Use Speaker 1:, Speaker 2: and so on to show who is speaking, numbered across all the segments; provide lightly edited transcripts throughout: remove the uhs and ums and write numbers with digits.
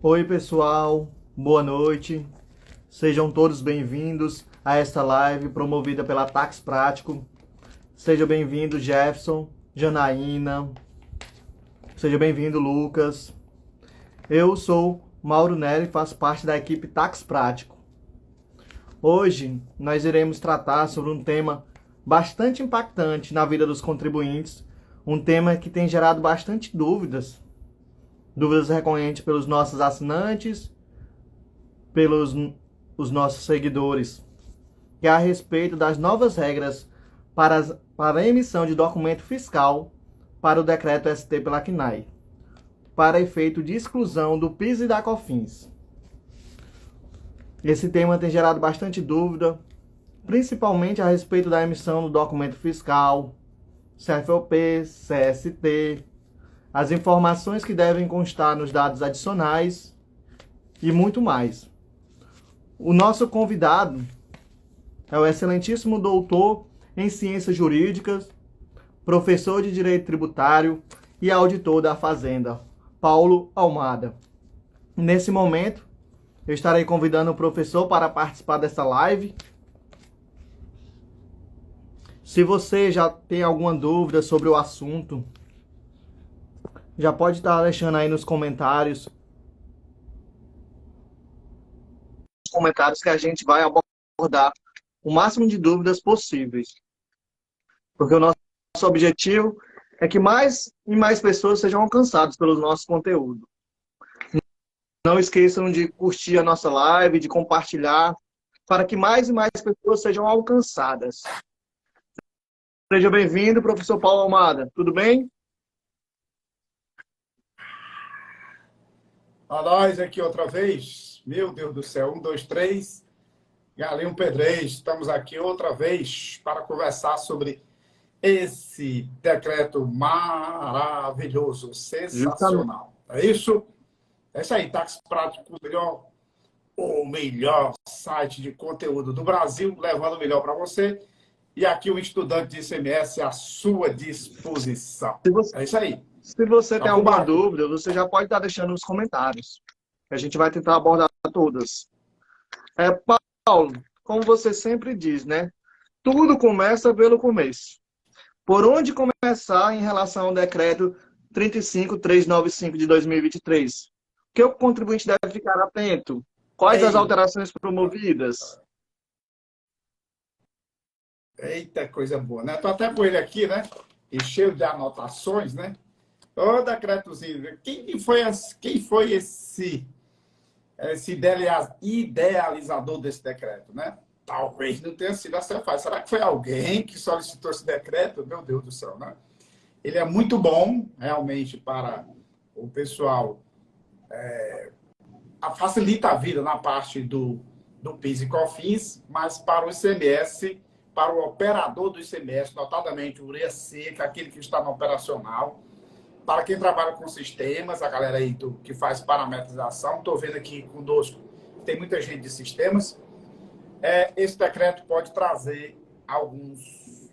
Speaker 1: Oi, pessoal, boa noite. Sejam todos bem-vindos a esta live promovida pela Tax Prático. Seja bem-vindo, Jefferson, Janaína. Seja bem-vindo, Lucas. Eu sou Mauro Nery e faço parte da equipe Tax Prático. Hoje nós iremos tratar sobre um tema bastante impactante na vida dos contribuintes, um tema que tem gerado bastante dúvidas recorrentes pelos nossos assinantes, pelos os nossos seguidores, que é a respeito das novas regras para a emissão de documento fiscal para o decreto ST pela CNAE, para efeito de exclusão do PIS e da COFINS. Esse tema tem gerado bastante dúvida, principalmente a respeito da emissão do documento fiscal, CFOP, CST, as informações que devem constar nos dados adicionais e muito mais. O nosso convidado é o excelentíssimo doutor em Ciências Jurídicas, professor de Direito Tributário e auditor da Fazenda, Paulo Almada. Nesse momento, eu estarei convidando o professor para participar dessa live. Se você já tem alguma dúvida sobre o assunto, já pode estar deixando aí nos comentários. Comentários que a gente vai abordar o máximo de dúvidas possíveis. Porque o nosso objetivo é que mais e mais pessoas sejam alcançadas pelo nosso conteúdo. Não esqueçam de curtir a nossa live, de compartilhar, para que mais e mais pessoas sejam alcançadas. Seja bem-vindo, professor Paulo Almada. Tudo bem?
Speaker 2: A nós aqui outra vez. Meu Deus do céu. 1, 2, 3. Galinho Pedrez. Estamos aqui outra vez para conversar sobre esse decreto maravilhoso,
Speaker 1: Justamente.
Speaker 2: sensacional. É isso? É isso aí. Tax Prático, o melhor site de conteúdo do Brasil, levando o melhor para você. E aqui o estudante de ICMS à sua disposição. É isso aí.
Speaker 1: Se você tem
Speaker 2: Toca o
Speaker 1: alguma
Speaker 2: barco.
Speaker 1: dúvida, você já pode estar deixando nos comentários. A gente vai tentar abordar todas. Paulo, como você sempre diz, né? Tudo começa pelo começo. Por onde começar em relação ao decreto 35395 de 2023? O que o contribuinte deve ficar atento? Quais as
Speaker 2: Ei,
Speaker 1: alterações promovidas?
Speaker 2: eita, coisa boa, né? Tô até com ele aqui, né? E cheio de anotações, né? Ô, decretozinho, quem foi esse idealizador desse decreto, né? Talvez não tenha sido a Cefaz. Será que foi alguém que solicitou esse decreto? Meu Deus do céu, né? Ele é muito bom, realmente, para o pessoal. Facilita a vida na parte do PIS e COFINS, mas para o ICMS, para o operador do ICMS, notadamente o UREAC, que é aquele que está no operacional, para quem trabalha com sistemas, a galera aí que faz parametrização, estou vendo aqui conosco, tem muita gente de sistemas, esse decreto pode trazer alguns,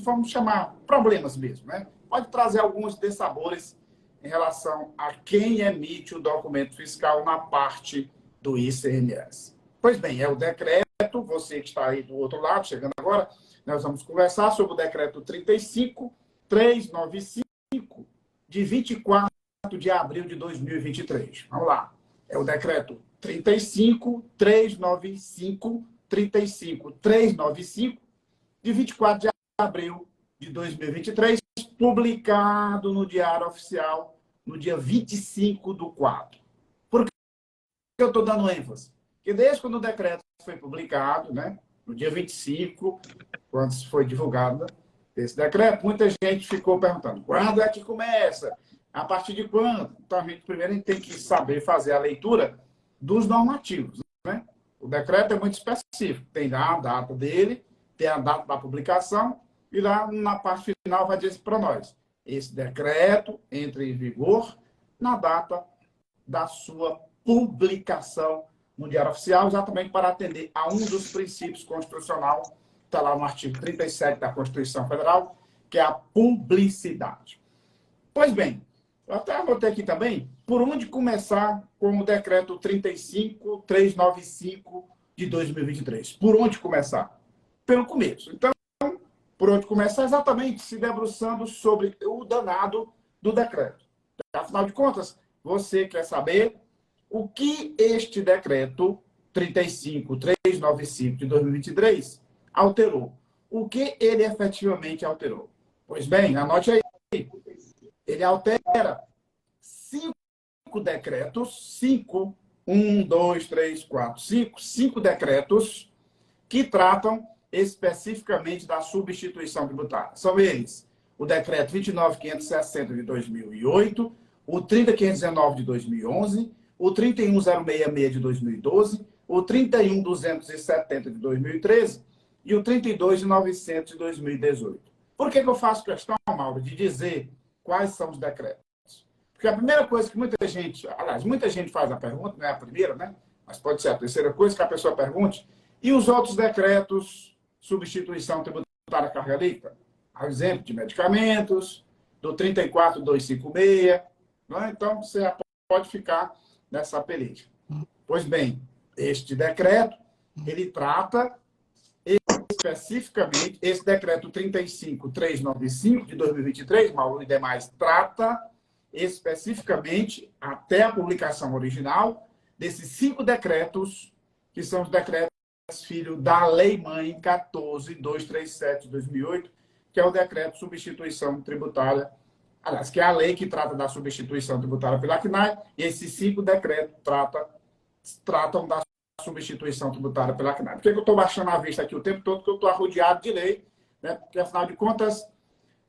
Speaker 2: vamos chamar, problemas mesmo, né? Pode trazer alguns dessabores em relação a quem emite o documento fiscal na parte do ICMS. Pois bem, é o decreto, você que está aí do outro lado, chegando agora, nós vamos conversar sobre o decreto 35395, de 24 de abril de 2023. Vamos lá. É o decreto 35395, de 24 de abril de 2023, publicado no Diário Oficial no dia 25/4. Por que eu estou dando ênfase? Porque desde quando o decreto foi publicado, né, no dia 25, quando foi divulgado esse decreto, muita gente ficou perguntando, quando é que começa? A partir de quando? Então, primeiro a gente tem que saber fazer a leitura dos normativos, né? O decreto é muito específico. Tem a data dele, tem a data da publicação, e lá na parte final vai dizer para nós, esse decreto entra em vigor na data da sua publicação no Diário Oficial, exatamente para atender a um dos princípios constitucionais, está lá no artigo 37 da Constituição Federal, que é a publicidade. Pois bem, eu até anotei aqui também por onde começar com o decreto 35.395 de 2023? Por onde começar? Pelo começo. Então, por onde começar? Exatamente se debruçando sobre o danado do decreto. Afinal de contas, você quer saber o que este decreto 35.395 de 2023 alterou? O que ele efetivamente alterou? Pois bem, anote aí. Ele altera 5 decretos, 5 decretos que tratam especificamente da substituição tributária. São eles o decreto 29.560 de 2008, o 30.519 de 2011, o 31.066 de 2012, o 31.270 de 2013 e o 32.900 de 2018. Por que eu faço questão, Mauro, de dizer quais são os decretos? Porque a primeira coisa que muita gente, aliás, muita gente faz a pergunta, não é a primeira, né? Mas pode ser a terceira coisa que a pessoa pergunte. E os outros decretos, substituição tributária carga líquida? A exemplo de medicamentos, do 34.256, não é? Então, você já pode ficar nessa peleja. Pois bem, este decreto, ele trata especificamente, esse decreto 35.395 de 2023, Mauro, e demais, trata especificamente, até a publicação original, desses 5 decretos, que são os decretos filho da Lei-Mãe 14.237 de 2008, que é o decreto de substituição tributária, aliás, que é a lei que trata da substituição tributária pela CNAE, e esses 5 decretos tratam da substituição tributária pela CNAE. Por que eu estou baixando a vista aqui o tempo todo? Porque eu estou arrodeado de lei, né? Porque, afinal de contas,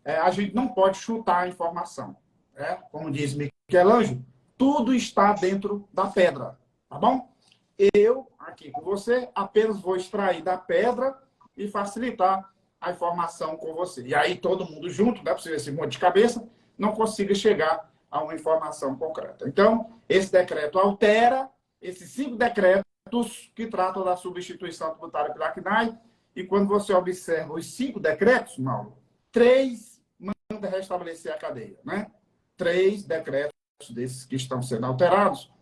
Speaker 2: a gente não pode chutar a informação. Né? Como diz Michelangelo, tudo está dentro da pedra. Tá bom? Eu, aqui com você, apenas vou extrair da pedra e facilitar a informação com você. E aí todo mundo junto, né, para você ver esse monte de cabeça, não consiga chegar a uma informação concreta. Então, esse decreto altera esses 5 decretos que tratam da substituição tributária pela CNAE, e quando você observa os 5 decretos, Mauro, 3 manda restabelecer a cadeia, né? 3 decretos desses que estão sendo alterados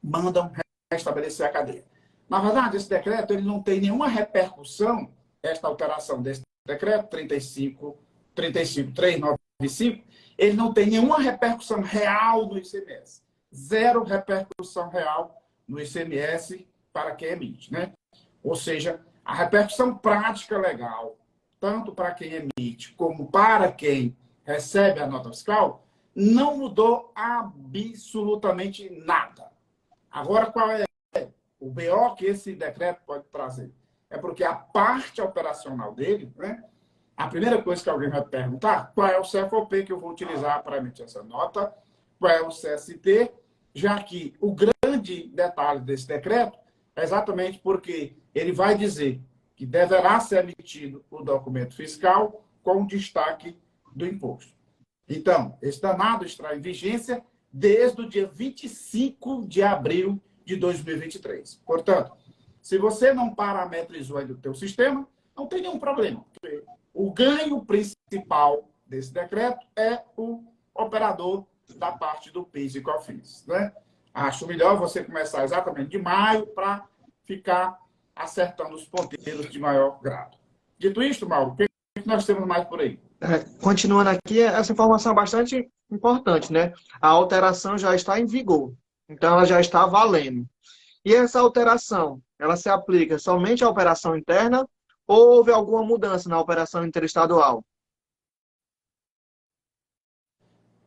Speaker 2: mandam restabelecer a cadeia. Na verdade, esse decreto ele não tem nenhuma repercussão, esta alteração desse decreto 35.395, ele não tem nenhuma repercussão real no ICMS. Zero repercussão real no ICMS para quem emite, né? Ou seja, a repercussão prática legal, tanto para quem emite como para quem recebe a nota fiscal, não mudou absolutamente nada. Agora, qual é o BO que esse decreto pode trazer? É porque a parte operacional dele, né? A primeira coisa que alguém vai perguntar, qual é o CFOP que eu vou utilizar para emitir essa nota, qual é o CST, já que o grande detalhe desse decreto é exatamente porque ele vai dizer que deverá ser emitido o documento fiscal com destaque do imposto. Então, esse danado está em vigência desde o dia 25 de abril de 2023. Portanto, se você não parametrizou aí do teu sistema, não tem nenhum problema. O ganho principal desse decreto é o operador da parte do PIS e COFINS, né? Acho melhor você começar exatamente de maio para ficar acertando os ponteiros de maior grado. Dito isto, Mauro, o que nós temos mais por aí?
Speaker 1: Continuando aqui, essa informação é bastante importante, né? A alteração já está em vigor, então ela já está valendo. E essa alteração, ela se aplica somente à operação interna ou houve alguma mudança na operação interestadual?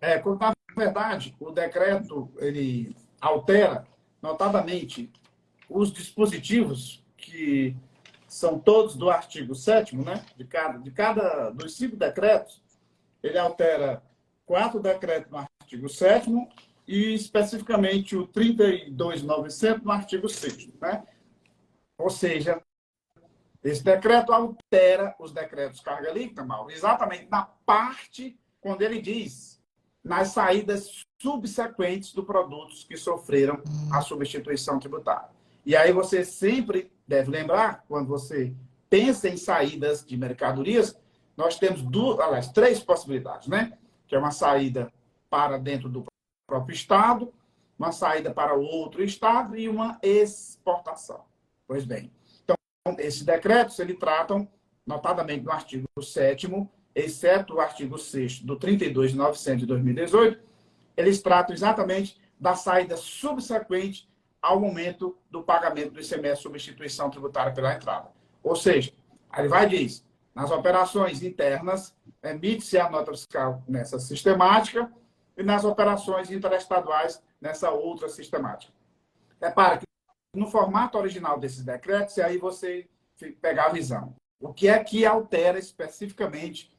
Speaker 2: Na verdade, o decreto ele altera notadamente os dispositivos que são todos do artigo 7º, né? De cada dos 5 decretos, ele altera 4 decretos no artigo 7º e especificamente o 32.900 no artigo 6º, né? Ou seja, esse decreto altera os decretos carga líquida, Mauro, exatamente na parte quando ele diz nas saídas subsequentes dos produtos que sofreram a substituição tributária. E aí você sempre deve lembrar, quando você pensa em saídas de mercadorias, nós temos 3 possibilidades, né? Que é uma saída para dentro do próprio estado, uma saída para outro estado e uma exportação. Pois bem, então, esses decretos, eles tratam, notadamente no artigo 7º, exceto o artigo 6º do 32.900 de 2018, eles tratam exatamente da saída subsequente ao momento do pagamento do ICMS substituição tributária pela entrada. Ou seja, aí vai e diz, nas operações internas, emite-se a nota fiscal nessa sistemática e nas operações interestaduais nessa outra sistemática. Repare que no formato original desses decretos, e aí você pegar a visão. O que é que altera especificamente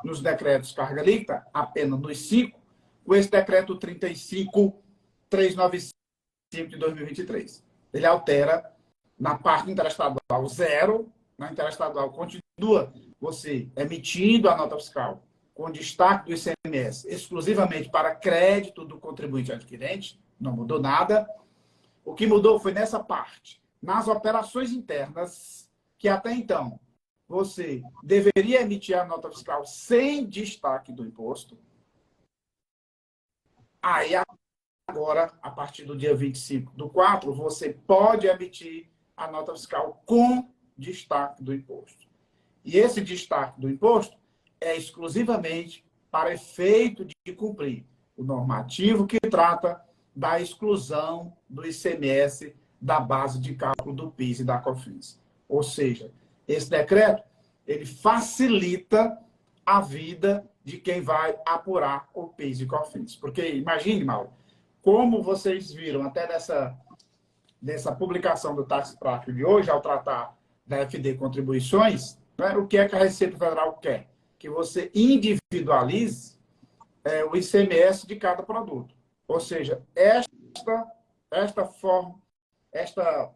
Speaker 2: nos decretos carga líquida, apenas nos 5, com esse decreto 35.395 de 2023. Ele altera na parte interestadual 0, na interestadual continua você emitindo a nota fiscal com destaque do ICMS exclusivamente para crédito do contribuinte adquirente, não mudou nada. O que mudou foi nessa parte. Nas operações internas, que até então você deveria emitir a nota fiscal sem destaque do imposto, aí agora, a partir do dia 25/4, você pode emitir a nota fiscal com destaque do imposto. E esse destaque do imposto é exclusivamente para efeito de cumprir o normativo que trata da exclusão do ICMS da base de cálculo do PIS e da COFINS. Ou seja, esse decreto ele facilita a vida de quem vai apurar o PIS e COFINS. Porque, imagine, Mauro, como vocês viram até nessa publicação do Táxi Prático de hoje, ao tratar da FD Contribuições, né, o que é que a Receita Federal quer? Que você individualize o ICMS de cada produto. Ou seja, esta forma, esta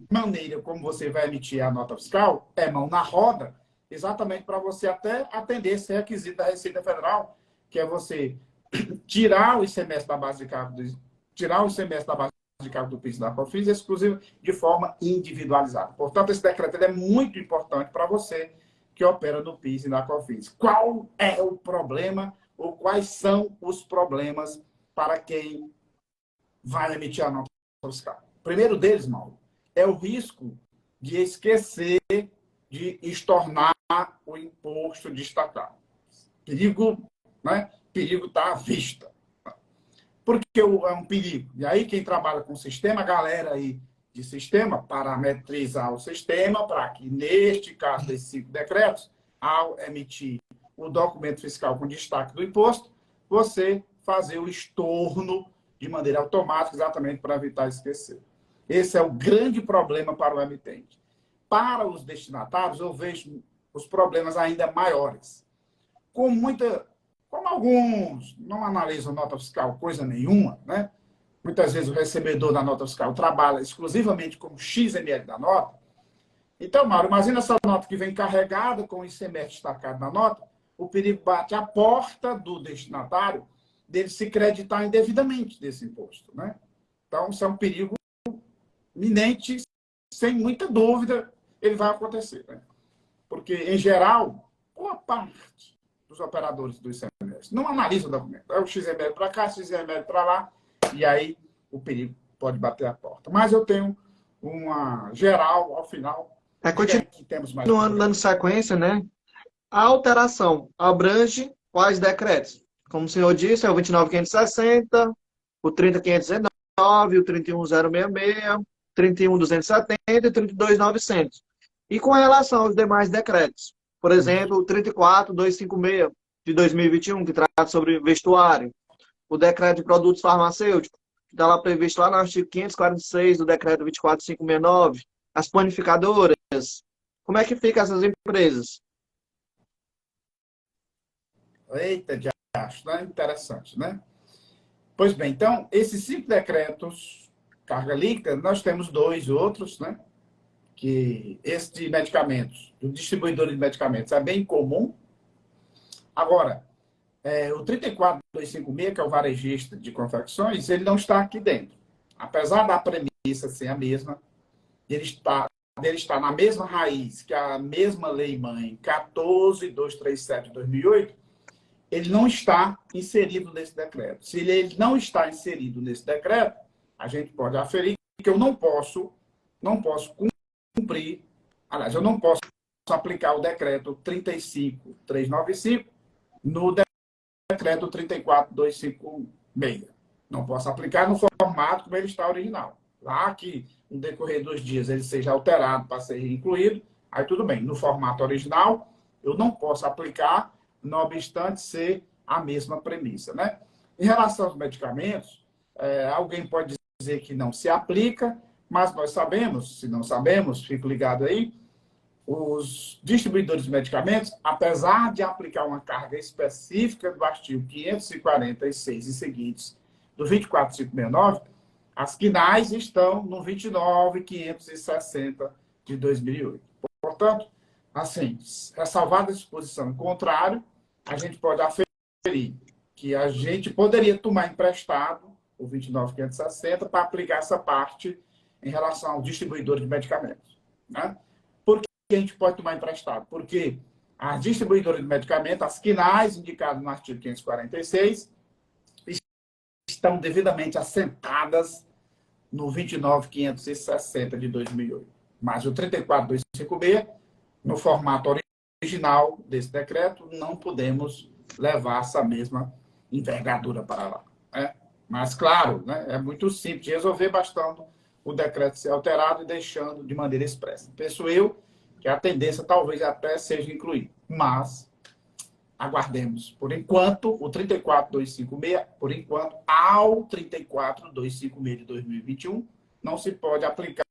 Speaker 2: maneira como você vai emitir a nota fiscal é mão na roda, exatamente para você até atender esse requisito da Receita Federal, que é você tirar o ICMS da base de cálculo do PIS e da COFINS exclusivo de forma individualizada. Portanto, esse decreto é muito importante para você que opera no PIS e na COFINS. Qual é o problema ou quais são os problemas para quem vai emitir a nota fiscal? O primeiro deles, Mauro, é o risco de esquecer de estornar o imposto destacado. Perigo, né? Perigo está à vista. Porque é um perigo. E aí, quem trabalha com sistema, a galera aí de sistema, parametrizar o sistema para que, neste caso desses 5 decretos, ao emitir o documento fiscal com destaque do imposto, você fazer o estorno de maneira automática, exatamente para evitar esquecer. Esse é o grande problema para o emitente. Para os destinatários, eu vejo os problemas ainda maiores. Como alguns não analisam nota fiscal coisa nenhuma, né? Muitas vezes o recebedor da nota fiscal trabalha exclusivamente com o XML da nota. Então, Mário, imagina essa nota que vem carregada com o ICMS destacado na nota, o perigo bate à porta do destinatário dele se creditar indevidamente desse imposto, né? Então, isso é um perigo iminente, sem muita dúvida, ele vai acontecer, né? Porque, em geral, boa parte dos operadores do ICMS não analisa o documento. É o XML para cá, XML para lá, e aí o perigo pode bater a porta. Mas eu tenho uma geral, ao final, que temos mais.
Speaker 1: Continuando dando sequência, né? A alteração abrange quais decretos? Como o senhor disse, é o 29.560, o 30.519, o 31.066, 31.270 e 32.900. E com relação aos demais decretos, por exemplo, o 34.256 de 2021, que trata sobre vestuário, o decreto de produtos farmacêuticos, que está lá previsto lá no artigo 546 do decreto 24.569, as panificadoras, como é que ficam essas empresas?
Speaker 2: Eita, já acho, né? Interessante, né? Pois bem, então, esses 5 decretos, carga líquida, nós temos 2 outros, né? Que esse de medicamentos, do distribuidor de medicamentos, é bem comum. Agora, o 34.256, que é o varejista de confecções, ele não está aqui dentro. Apesar da premissa ser a mesma, ele está na mesma raiz que a mesma lei-mãe 14.237 de 2008, ele não está inserido nesse decreto. Se ele não está inserido nesse decreto, a gente pode aferir que eu não posso cumprir, aliás, eu não posso aplicar o decreto 35395 no decreto 34256. Não posso aplicar no formato como ele está original. Lá que, no decorrer dos dias, ele seja alterado para ser incluído, aí tudo bem. No formato original, eu não posso aplicar, não obstante ser a mesma premissa, né? Em relação aos medicamentos, alguém pode dizer que não se aplica, mas nós sabemos, se não sabemos, fico ligado aí, os distribuidores de medicamentos, apesar de aplicar uma carga específica do artigo 546 e seguintes do 24569, as quinais estão no 29.560 de 2008. Portanto, assim, ressalvada a disposição em contrário, a gente pode aferir que a gente poderia tomar emprestado o 29.560 para aplicar essa parte em relação ao distribuidor de medicamentos, né? Por que a gente pode tomar emprestado? Porque as distribuidoras de medicamentos, as quinais indicadas no artigo 546, estão devidamente assentadas no 29.560 de 2008. Mas o 34.256, no formato original desse decreto, não podemos levar essa mesma envergadura para lá, né? Mas, claro, né, é muito simples de resolver, bastando o decreto ser alterado e deixando de maneira expressa. Penso eu que a tendência talvez até seja incluir, mas aguardemos. Por enquanto, o 34.256, por enquanto, ao 34.256 de 2021, não se pode aplicar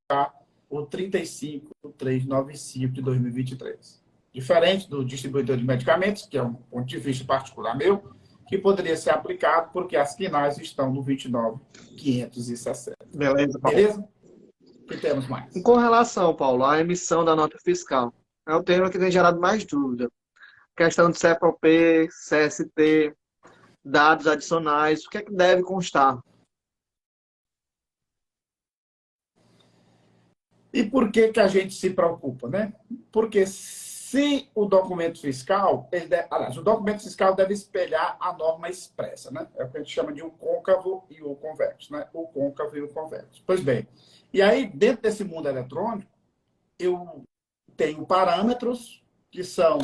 Speaker 2: o 35.395 de 2023. Diferente do distribuidor de medicamentos, que é um ponto de vista particular meu, que poderia ser aplicado porque as quinais estão no 29.560.
Speaker 1: Beleza, Paulo.
Speaker 2: Beleza? O que temos mais?
Speaker 3: E com relação, Paulo, à emissão da nota fiscal, é o tema que tem gerado mais dúvida. Questão de CFOP, CST, dados adicionais, o que é que deve constar?
Speaker 2: E por que que a gente se preocupa, né? Porque se o documento fiscal, aliás, o documento fiscal deve espelhar a norma expressa, né? É o que a gente chama de o côncavo e o convexo, né? O côncavo e o convexo. Pois bem, e aí, dentro desse mundo eletrônico, eu tenho parâmetros que são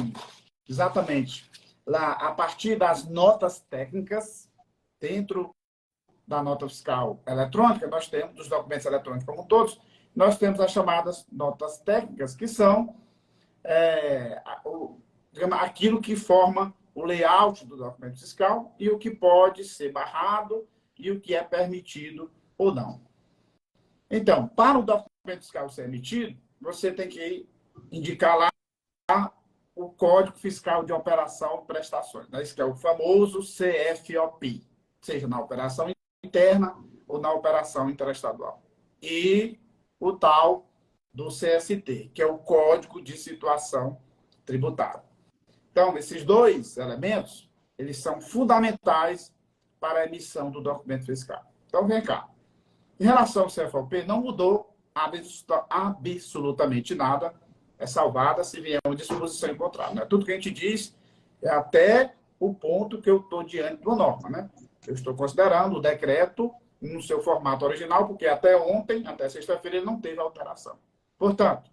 Speaker 2: exatamente lá a partir das notas técnicas, dentro da nota fiscal eletrônica, nós temos, dos documentos eletrônicos como todos, nós temos as chamadas notas técnicas, que são digamos, aquilo que forma o layout do documento fiscal e o que pode ser barrado e o que é permitido ou não. Então, para o documento fiscal ser emitido, você tem que indicar lá o Código Fiscal de Operação e Prestações, né? Isso que é o famoso CFOP, seja na operação interna ou na operação interestadual. E o tal do CST, que é o Código de Situação Tributária. Então, esses dois elementos, eles são fundamentais para a emissão do documento fiscal. Então, vem cá. Em relação ao CFOP, não mudou absolutamente nada, é salvada se vier uma disposição em contrário, né? Tudo que a gente diz é até o ponto que eu estou diante de uma norma, né? Eu estou considerando o decreto no seu formato original, porque até ontem, até sexta-feira, ele não teve alteração. Portanto,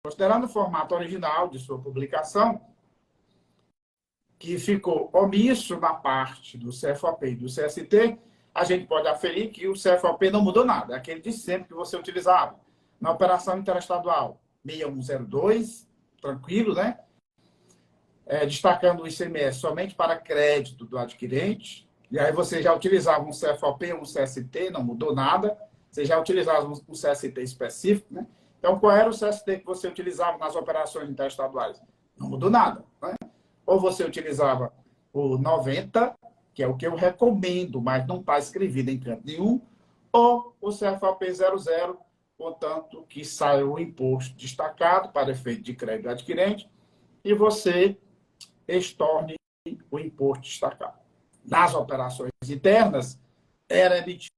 Speaker 2: considerando o formato original de sua publicação, que ficou omisso na parte do CFOP e do CST, a gente pode aferir que o CFOP não mudou nada, é aquele de sempre que você utilizava. Na operação interestadual, 6102, tranquilo, né? Destacando o ICMS somente para crédito do adquirente. E aí você já utilizava um CFOP, um CST, não mudou nada. Você já utilizava um CST específico, né? Então, qual era o CST que você utilizava nas operações interestaduais? Não mudou nada, né? Ou você utilizava o 90, que é o que eu recomendo, mas não está escrevido em canto nenhum, ou o CFOP 00, portanto, que sai o imposto destacado para efeito de crédito adquirente e você estorne o imposto destacado. Nas operações internas, era emitido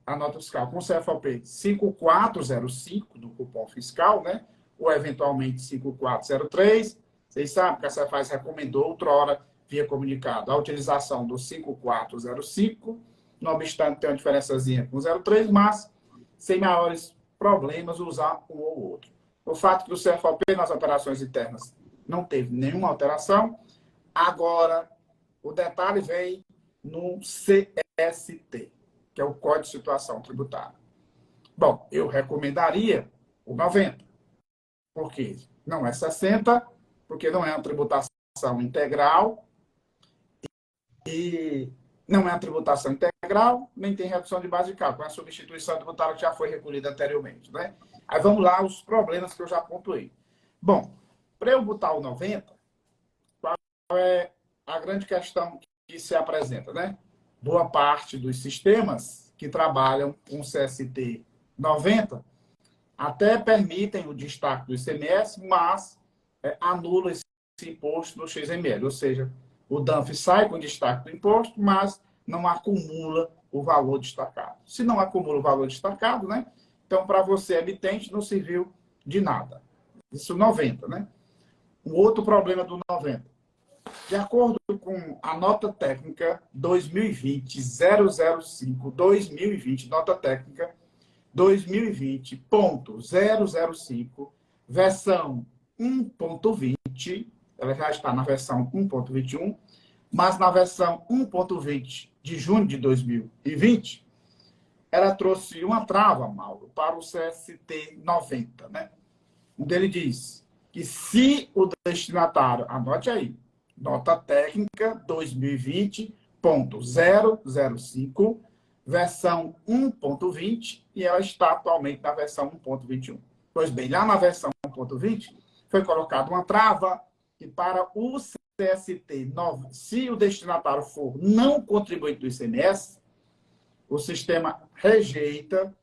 Speaker 2: a nota fiscal com CFOP 5405 do cupom fiscal, né? Ou eventualmente 5403. Vocês sabem que a Cefaz recomendou outrora via comunicado a utilização do 5405, não obstante ter uma diferençazinha com 03, mas sem maiores problemas usar um ou outro. O fato que o CFOP nas operações internas não teve nenhuma alteração. Agora, o detalhe vem no CST, que é o Código de Situação Tributária. Bom, eu recomendaria o 90, porque não é 60, porque não é uma tributação integral, e não é uma tributação integral, nem tem redução de base de cálculo, é a substituição tributária que já foi recolhida anteriormente, né? Aí vamos lá, os problemas que eu já pontuei. Bom, para eu botar o 90, qual é a grande questão que se apresenta, né? Boa parte dos sistemas que trabalham com CST 90 até permitem o destaque do ICMS, mas anula esse imposto no XML, ou seja, o DANF sai com destaque do imposto, mas não acumula o valor destacado. Se não acumula o valor destacado, né? Então, para você, emitente, não serviu de nada. Isso 90, né? Um outro problema do 90. De acordo com a nota técnica 2020-005-2020, nota técnica 2020.005, versão 1.20, ela já está na versão 1.21, mas na versão 1.20 de junho de 2020, ela trouxe uma trava, Mauro, para o CST 90, né? Onde ele diz que se o destinatário, anote aí, nota técnica 2020.005, versão 1.20, e ela está atualmente na versão 1.21. Pois bem, lá na versão 1.20, foi colocada uma trava que para o CST 9, se o destinatário for não contribuinte do ICMS, o sistema rejeita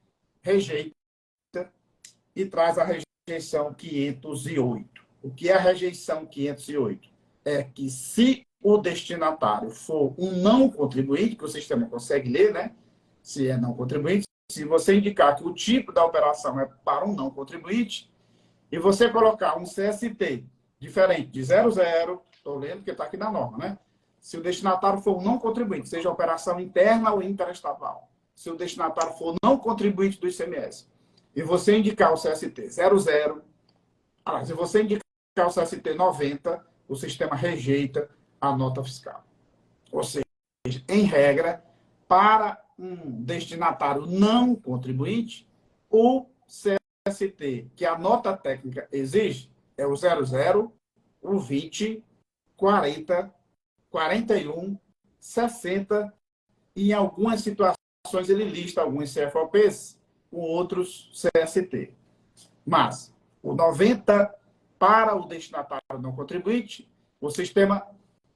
Speaker 2: e traz a rejeição 508. O que é a rejeição 508? É que se o destinatário for um não contribuinte, que o sistema consegue ler, né? Se é não contribuinte, se você indicar que o tipo da operação é para um não contribuinte, e você colocar um CST diferente de 00, estou lendo porque está aqui na norma, né? Se o destinatário for um não contribuinte, seja operação interna ou interestadual, se o destinatário for não contribuinte do ICMS, e você indicar o CST 00, se você indicar o CST 90, o sistema rejeita a nota fiscal. Ou seja, em regra, para um destinatário não contribuinte, o CST que a nota técnica exige é o 00, o 20, 40, 41, 60, e em algumas situações ele lista alguns CFOPs com outros CST. Mas o 90 para o destinatário não contribuinte, o sistema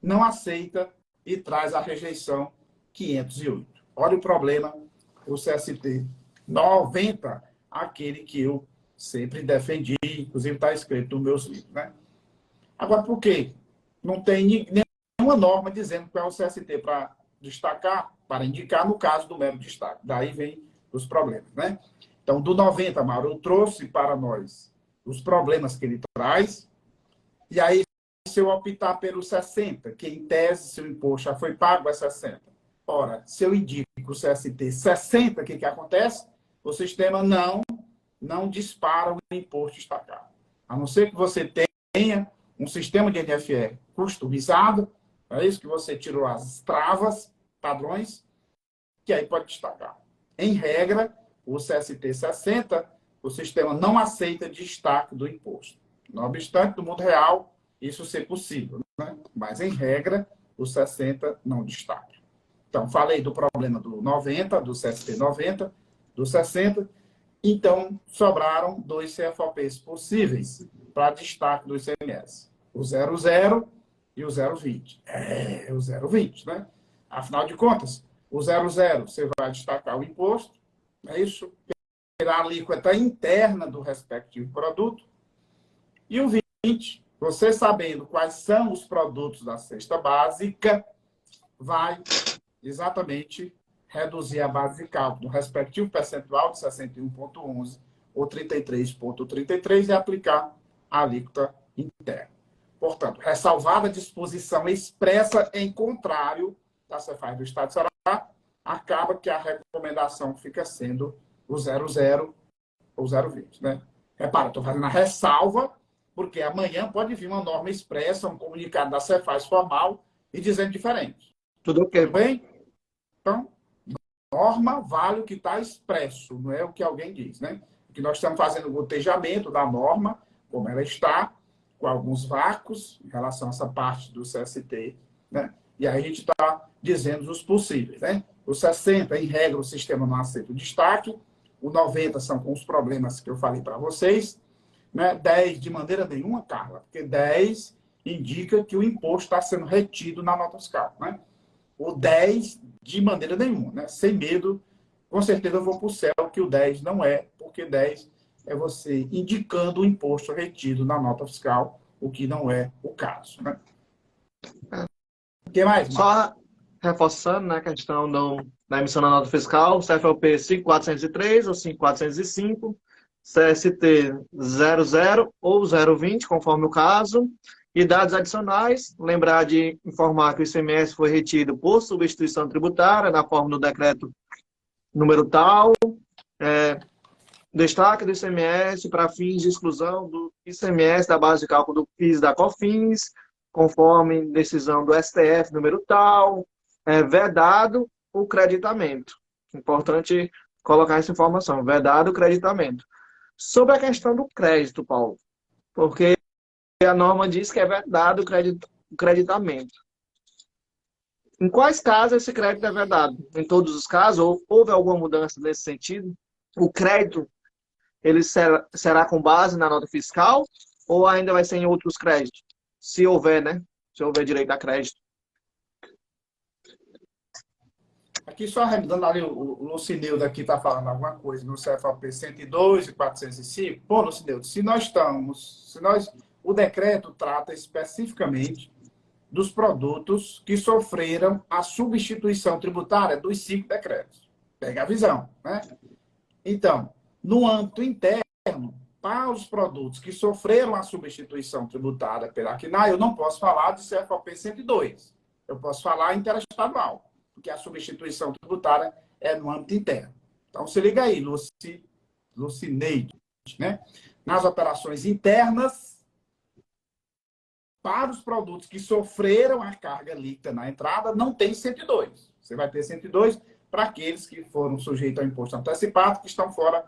Speaker 2: não aceita e traz a rejeição 508. Olha o problema, o CST 90, aquele que eu sempre defendi, inclusive está escrito nos meus livros, né? Agora, por quê? Não tem nenhuma norma dizendo qual é o CST para destacar, para indicar no caso do mero destaque. Daí vem os problemas, né? Então, do 90, Mauro, eu trouxe para nós os problemas que ele traz, e aí, se eu optar pelo 60, que em tese, se o imposto já foi pago, é 60. Ora, se eu indico o CST 60, o que acontece? O sistema não dispara o imposto destacado. A não ser que você tenha um sistema de NFR customizado, é isso que você tirou as travas, padrões, que aí pode destacar. Em regra, o CST 60, o sistema não aceita destaque do imposto. Não obstante, no mundo real, isso ser possível, né? Mas, em regra, o 60 não destaca. Então, falei do problema do 90, do CST 90, do 60. Então, sobraram dois CFOPs possíveis para destaque do ICMS. O 00 e o 020. O 020, né? Afinal de contas, o 00 você vai destacar o imposto, é isso? Tirar a alíquota interna do respectivo produto. E o 20, você sabendo quais são os produtos da cesta básica, vai exatamente reduzir a base de cálculo no respectivo percentual de 61,11 ou 33,33 e aplicar a alíquota interna. Portanto, ressalvada a disposição expressa em contrário da Cefaz do Estado de Ceará, acaba que a recomendação fica sendo o 00 ou 0,20, né? Repara, estou fazendo a ressalva, porque amanhã pode vir uma norma expressa, um comunicado da Cefaz formal e dizendo diferente.
Speaker 3: Tudo ok.
Speaker 2: Tudo bem? Então, norma vale o que está expresso, não é o que alguém diz, né? O que nós estamos fazendo o gotejamento da norma, como ela está, com alguns vácuos em relação a essa parte do CST, né? E aí a gente está dizendo os possíveis, né? O 60, em regra, o sistema não aceita o destaque, o 90 são com os problemas que eu falei para vocês, né? 10, de maneira nenhuma, Carla, porque 10 indica que o imposto está sendo retido na nota fiscal, né? O 10, de maneira nenhuma, né? Sem medo, com certeza eu vou para o céu, que o 10 não é, porque 10 é você indicando o imposto retido na nota fiscal, o que não é o caso, né? O que mais, Marcos?
Speaker 3: Só reforçando, né, a questão da emissão da nota fiscal, CFLP 5403 ou 5405, CST 00 ou 020, conforme o caso, e dados adicionais, lembrar de informar que o ICMS foi retido por substituição tributária, na forma do decreto número tal, destaque do ICMS para fins de exclusão do ICMS da base de cálculo do PIS e da COFINS, conforme decisão do STF número tal, vedado o creditamento. Importante colocar essa informação, vedado o creditamento. Sobre a questão do crédito, Paulo, porque a norma diz que é vedado o creditamento. Em quais casos esse crédito é vedado? Em todos os casos? Ou houve alguma mudança nesse sentido? O crédito ele será com base na nota fiscal ou ainda vai ser em outros créditos? Se houver, né? Se houver direito a crédito.
Speaker 2: Aqui só arredondando ali, o Lucineudo aqui está falando alguma coisa no CFAP 102 e 405. Pô, Lucineudo, o decreto trata especificamente dos produtos que sofreram a substituição tributária dos 5 decretos. Pega a visão, né? Então, no âmbito interno, para os produtos que sofreram a substituição tributária pela CNAE, eu não posso falar de CFOP 102. Eu posso falar interestadual, porque a substituição tributária é no âmbito interno. Então, se liga aí, Lucineide, né? Nas operações internas, para os produtos que sofreram a carga líquida na entrada, não tem 102. Você vai ter 102 para aqueles que foram sujeitos ao imposto antecipado, que estão fora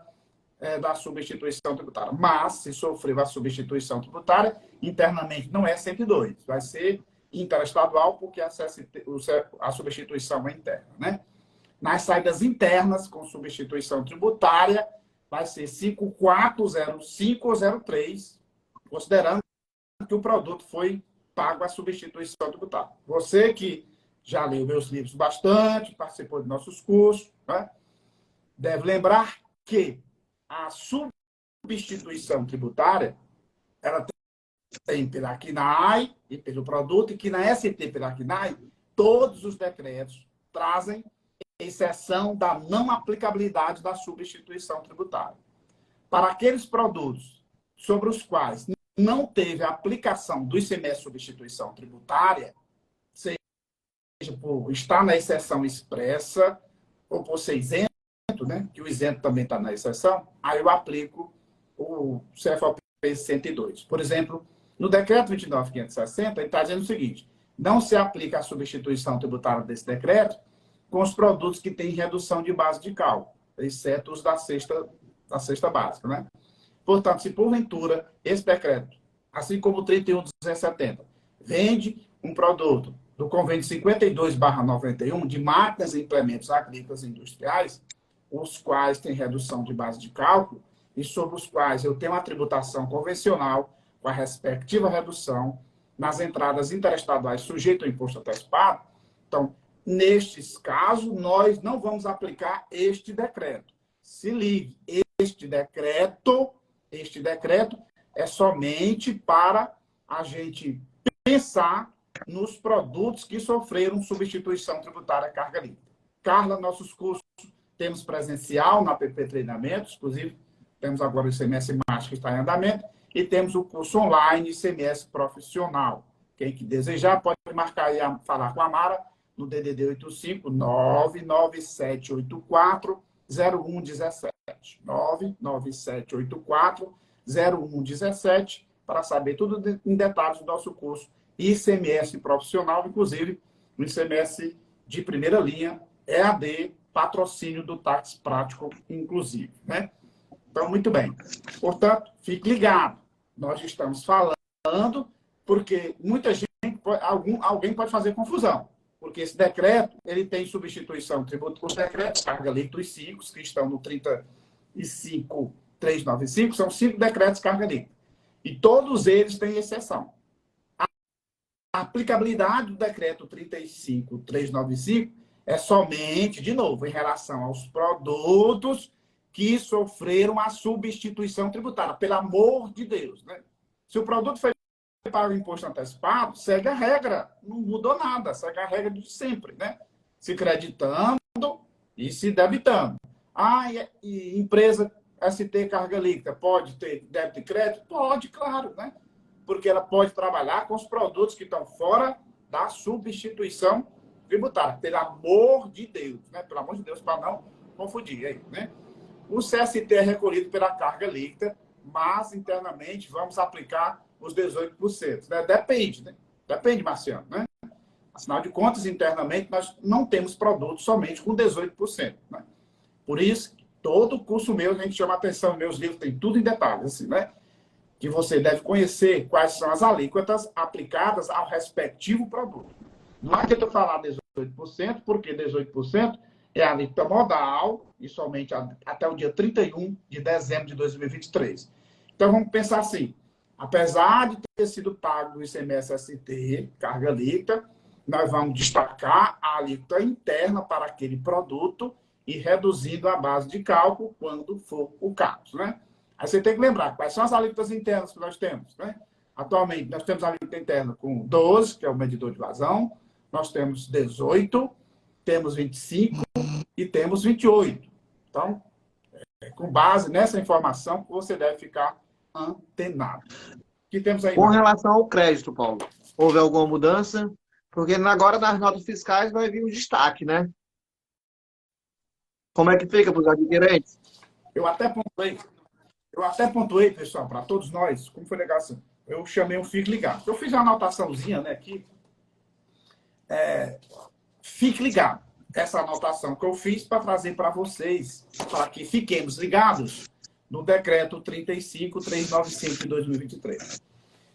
Speaker 2: da substituição tributária. Mas, se sofreu a substituição tributária, internamente não é 102. Vai ser interestadual, porque a substituição é interna, né? Nas saídas internas, com substituição tributária, vai ser 5405 ou 03, considerando que o produto foi pago a substituição tributária. Você que já leu meus livros bastante, participou de nossos cursos, né? Deve lembrar que a substituição tributária, ela tem pela CNAE e pelo produto, e que na ST pela CNAE, todos os decretos trazem exceção da não aplicabilidade da substituição tributária. Para aqueles produtos sobre os quais não teve a aplicação do ICMS substituição tributária, seja por estar na exceção expressa ou por ser isento, né, que o isento também está na exceção, aí eu aplico o CFOP 102. Por exemplo, no decreto 29.560, ele está dizendo o seguinte: não se aplica a substituição tributária desse decreto com os produtos que têm redução de base de cálculo, exceto os da cesta básica, né? Portanto, se porventura esse decreto, assim como o 31.270, vende um produto do convênio 52/91 de máquinas e implementos agrícolas e industriais, os quais têm redução de base de cálculo e sobre os quais eu tenho uma tributação convencional com a respectiva redução nas entradas interestaduais sujeitas ao imposto antecipado, então, nestes casos, nós não vamos aplicar este decreto. Se ligue, este decreto é somente para a gente pensar nos produtos que sofreram substituição tributária carga líquida. Carla, nossos cursos temos presencial na PP Treinamentos, inclusive temos agora o ICMS Mágico que está em andamento, E temos o curso online ICMS Profissional. Quem que desejar pode marcar aí, falar com a Mara no DDD 85 99784 0117. 99784 0117 para saber tudo em detalhes do nosso curso ICMS Profissional, inclusive o ICMS de primeira linha, EAD, patrocínio do Táxi Prático, inclusive, né? Então, muito bem. Portanto, fique ligado. Nós estamos falando porque muita gente, alguém pode fazer confusão. Porque esse decreto, ele tem substituição tributária. Os decretos de carga líquida, os 5, que estão no 35.395, são 5 decretos de carga líquida. E todos eles têm exceção. A aplicabilidade do decreto 35.395 é somente, de novo, em relação aos produtos que sofreram a substituição tributária. Pelo amor de Deus, né? Se o produto foi para o imposto antecipado, segue a regra. Não mudou nada, segue a regra de sempre, né? Se creditando e se debitando. E empresa ST carga líquida pode ter débito e crédito? Pode, claro, né? Porque ela pode trabalhar com os produtos que estão fora da substituição tributária. Pelo amor de Deus, né? Pelo amor de Deus, para não confundir aí, né? O CST é recolhido pela carga líquida, mas internamente vamos aplicar os 18%. Né? Depende, né? Depende, Marciano, né? Afinal de contas, internamente, nós não temos produtos somente com 18%. Né? Por isso, todo curso meu, a gente chama atenção, meus livros tem tudo em detalhes, assim, né? Que você deve conhecer quais são as alíquotas aplicadas ao respectivo produto. Não adianta eu falar 18%, porque 18% é a alíquota modal, e somente até o dia 31 de dezembro de 2023. Então, vamos pensar assim, apesar de ter sido pago o ICMS-ST, carga líquida, nós vamos destacar a alíquota interna para aquele produto e reduzindo a base de cálculo quando for o caso, né? Aí você tem que lembrar quais são as alíquotas internas que nós temos, né? Atualmente, nós temos a alíquota interna com 12, que é o medidor de vazão, nós temos 18, temos 25 e temos 28. Então, com base nessa informação, você deve ficar antenado. O que temos aí?
Speaker 3: Com relação ao crédito, Paulo, houve alguma mudança? Porque agora nas notas fiscais vai vir um destaque, né? Como é que fica para os adquirentes?
Speaker 2: Eu até pontuei, pessoal, para todos nós, como foi legal assim, eu chamei um Fique Ligado. Eu fiz uma anotaçãozinha, né, aqui. Fique ligado. Essa anotação que eu fiz para trazer para vocês, para que fiquemos ligados no decreto 35.395 de 2023.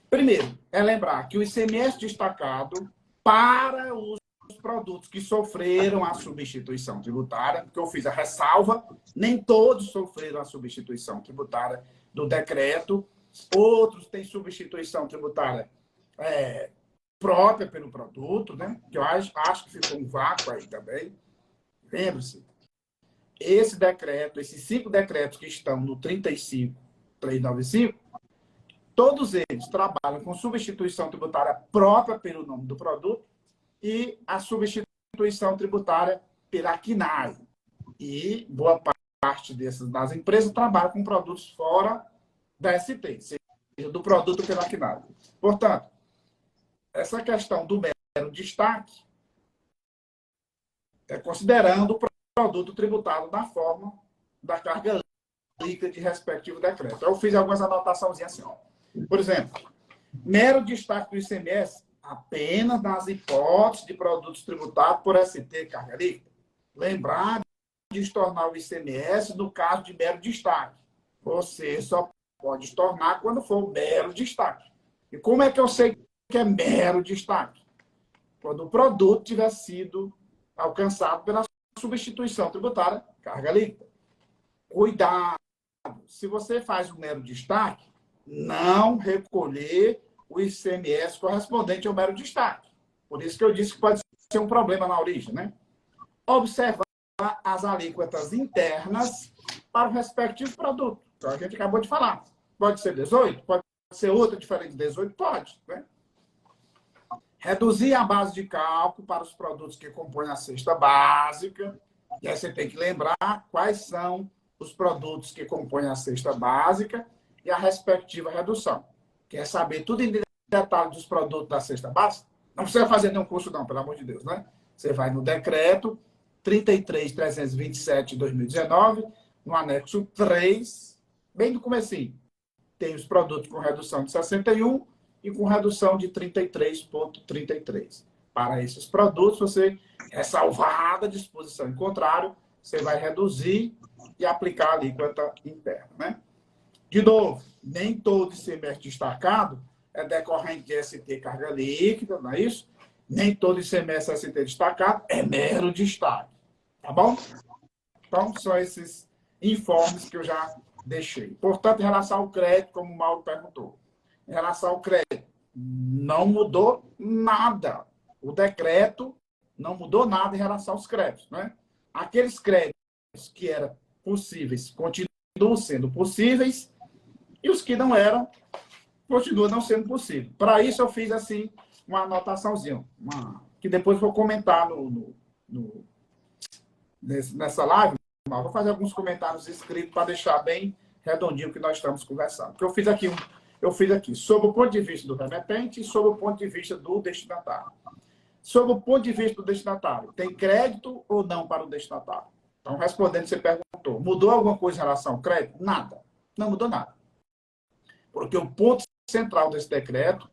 Speaker 2: Primeiro, é lembrar que o ICMS destacado para os produtos que sofreram a substituição tributária, porque eu fiz a ressalva, nem todos sofreram a substituição tributária do decreto, outros têm substituição tributária própria pelo produto, né? Que eu acho que ficou um vácuo aí também. Lembre-se, esse decreto, esses 5 decretos que estão no 35.395, todos eles trabalham com substituição tributária própria pelo nome do produto e a substituição tributária pela CNAE. E boa parte das empresas trabalham com produtos fora da ST, seja do produto pela CNAE. Portanto, essa questão do mero destaque é considerando o produto tributado na forma da carga líquida de respectivo decreto. Eu fiz algumas anotaçõezinhas assim, ó. Por exemplo, mero destaque do ICMS apenas nas hipóteses de produtos tributados por ST carga líquida. Lembrar de estornar o ICMS no caso de mero destaque. Você só pode estornar quando for mero destaque. E como é que eu sei que é mero destaque? Quando o produto tiver sido alcançado pela substituição tributária carga líquida. Cuidado! Se você faz um mero destaque, não recolher o ICMS correspondente ao mero destaque. Por isso que eu disse que pode ser um problema na origem, né? Observar as alíquotas internas para o respectivo produto. Então, a gente acabou de falar. Pode ser 18? Pode ser outra diferente de 18? Pode, né? Reduzir a base de cálculo para os produtos que compõem a cesta básica. E aí você tem que lembrar quais são os produtos que compõem a cesta básica. e a respectiva redução. Quer saber tudo em detalhe dos produtos da cesta básica? Não precisa fazer nenhum curso não, pelo amor de Deus, né? Você vai no decreto 33.327 de 2019, no anexo 3, bem do comecinho. Tem os produtos com redução de 61 e com redução de 33,33. Para esses produtos, você é salvada a disposição. Em contrário, você vai reduzir e aplicar a alíquota interna, né? De novo, nem todo ICMS destacado é decorrente de ST carga líquida, não é isso? Nem todo ICMS ST destacado é mero destaque, tá bom? Então, são esses informes que eu já deixei. Portanto, em relação ao crédito, como o Mauro perguntou, em relação ao crédito, não mudou nada. O decreto não mudou nada em relação aos créditos, né? Aqueles créditos que eram possíveis continuam sendo possíveis e os que não eram continuam não sendo possíveis. Para isso, eu fiz assim uma anotaçãozinha, que depois vou comentar nessa live. Vou fazer alguns comentários escritos para deixar bem redondinho o que nós estamos conversando. Porque eu fiz aqui sob o ponto de vista do remetente e sob o ponto de vista do destinatário. Sob o ponto de vista do destinatário, tem crédito ou não para o destinatário? Então, respondendo, você perguntou, mudou alguma coisa em relação ao crédito? Nada. Não mudou nada. Porque o ponto central desse decreto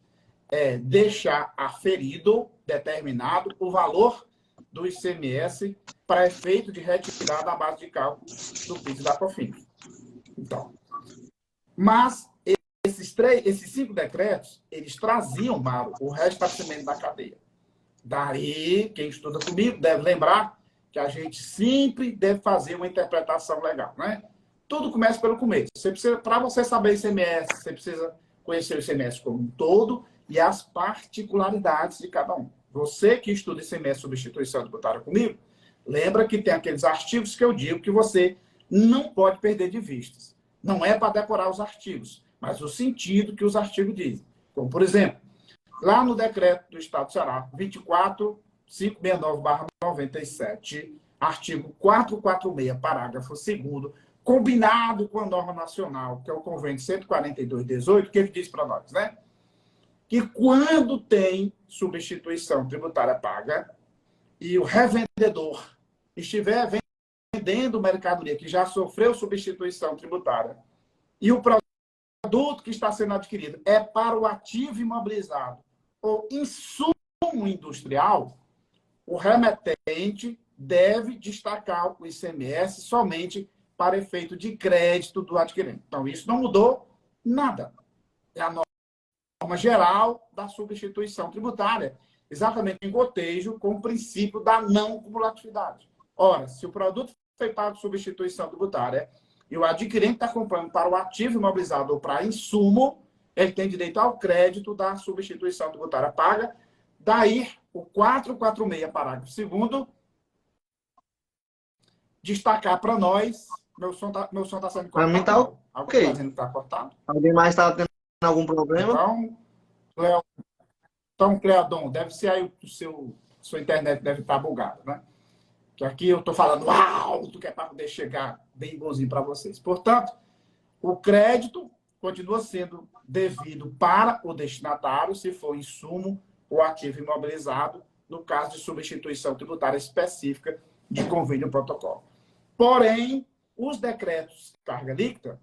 Speaker 2: é deixar aferido, determinado, o valor do ICMS para efeito de retirada da base de cálculo do PIS e da COFINS. Então, mas esses 5 decretos, eles traziam, Mauro, o restabelecimento da cadeia. Daí, quem estuda comigo deve lembrar que a gente sempre deve fazer uma interpretação legal, né? Tudo começa pelo começo. Para você saber ICMS, você precisa conhecer o ICMS como um todo e as particularidades de cada um. Você que estuda ICMS substituição tributária comigo, lembra que tem aqueles artigos que eu digo que você não pode perder de vista. Não é para decorar os artigos, mas o sentido que os artigos dizem. Como, por exemplo, lá no decreto do Estado do Ceará, 24.569/97, artigo 446, parágrafo 2º, combinado com a norma nacional, que é o Convênio 142/18, que ele diz para nós, né? Que quando tem substituição tributária paga e o revendedor estiver vendendo mercadoria que já sofreu substituição tributária e o produto que está sendo adquirido é para o ativo imobilizado ou insumo industrial, o remetente deve destacar o ICMS somente para efeito de crédito do adquirente. Então, isso não mudou nada. É a norma geral da substituição tributária, exatamente em cotejo com o princípio da não cumulatividade. Ora, se o produto foi pago substituição tributária e o adquirente está comprando para o ativo imobilizado ou para insumo, ele tem direito ao crédito da substituição tributária paga. Daí, o 446, parágrafo 2º, destacar para nós... Meu som tá sendo cortado.
Speaker 3: Para mim tá ok.
Speaker 2: Está dizendo que está cortado?
Speaker 3: Alguém mais está tendo algum problema?
Speaker 2: Então, Cleadon, deve ser aí sua internet deve estar bugada, né? Que aqui eu estou falando alto, que é para poder chegar bem bonzinho para vocês. Portanto, o crédito continua sendo devido para o destinatário, se for insumo ou ativo imobilizado, no caso de substituição tributária específica de convênio ou protocolo. Porém, os decretos de carga líquida,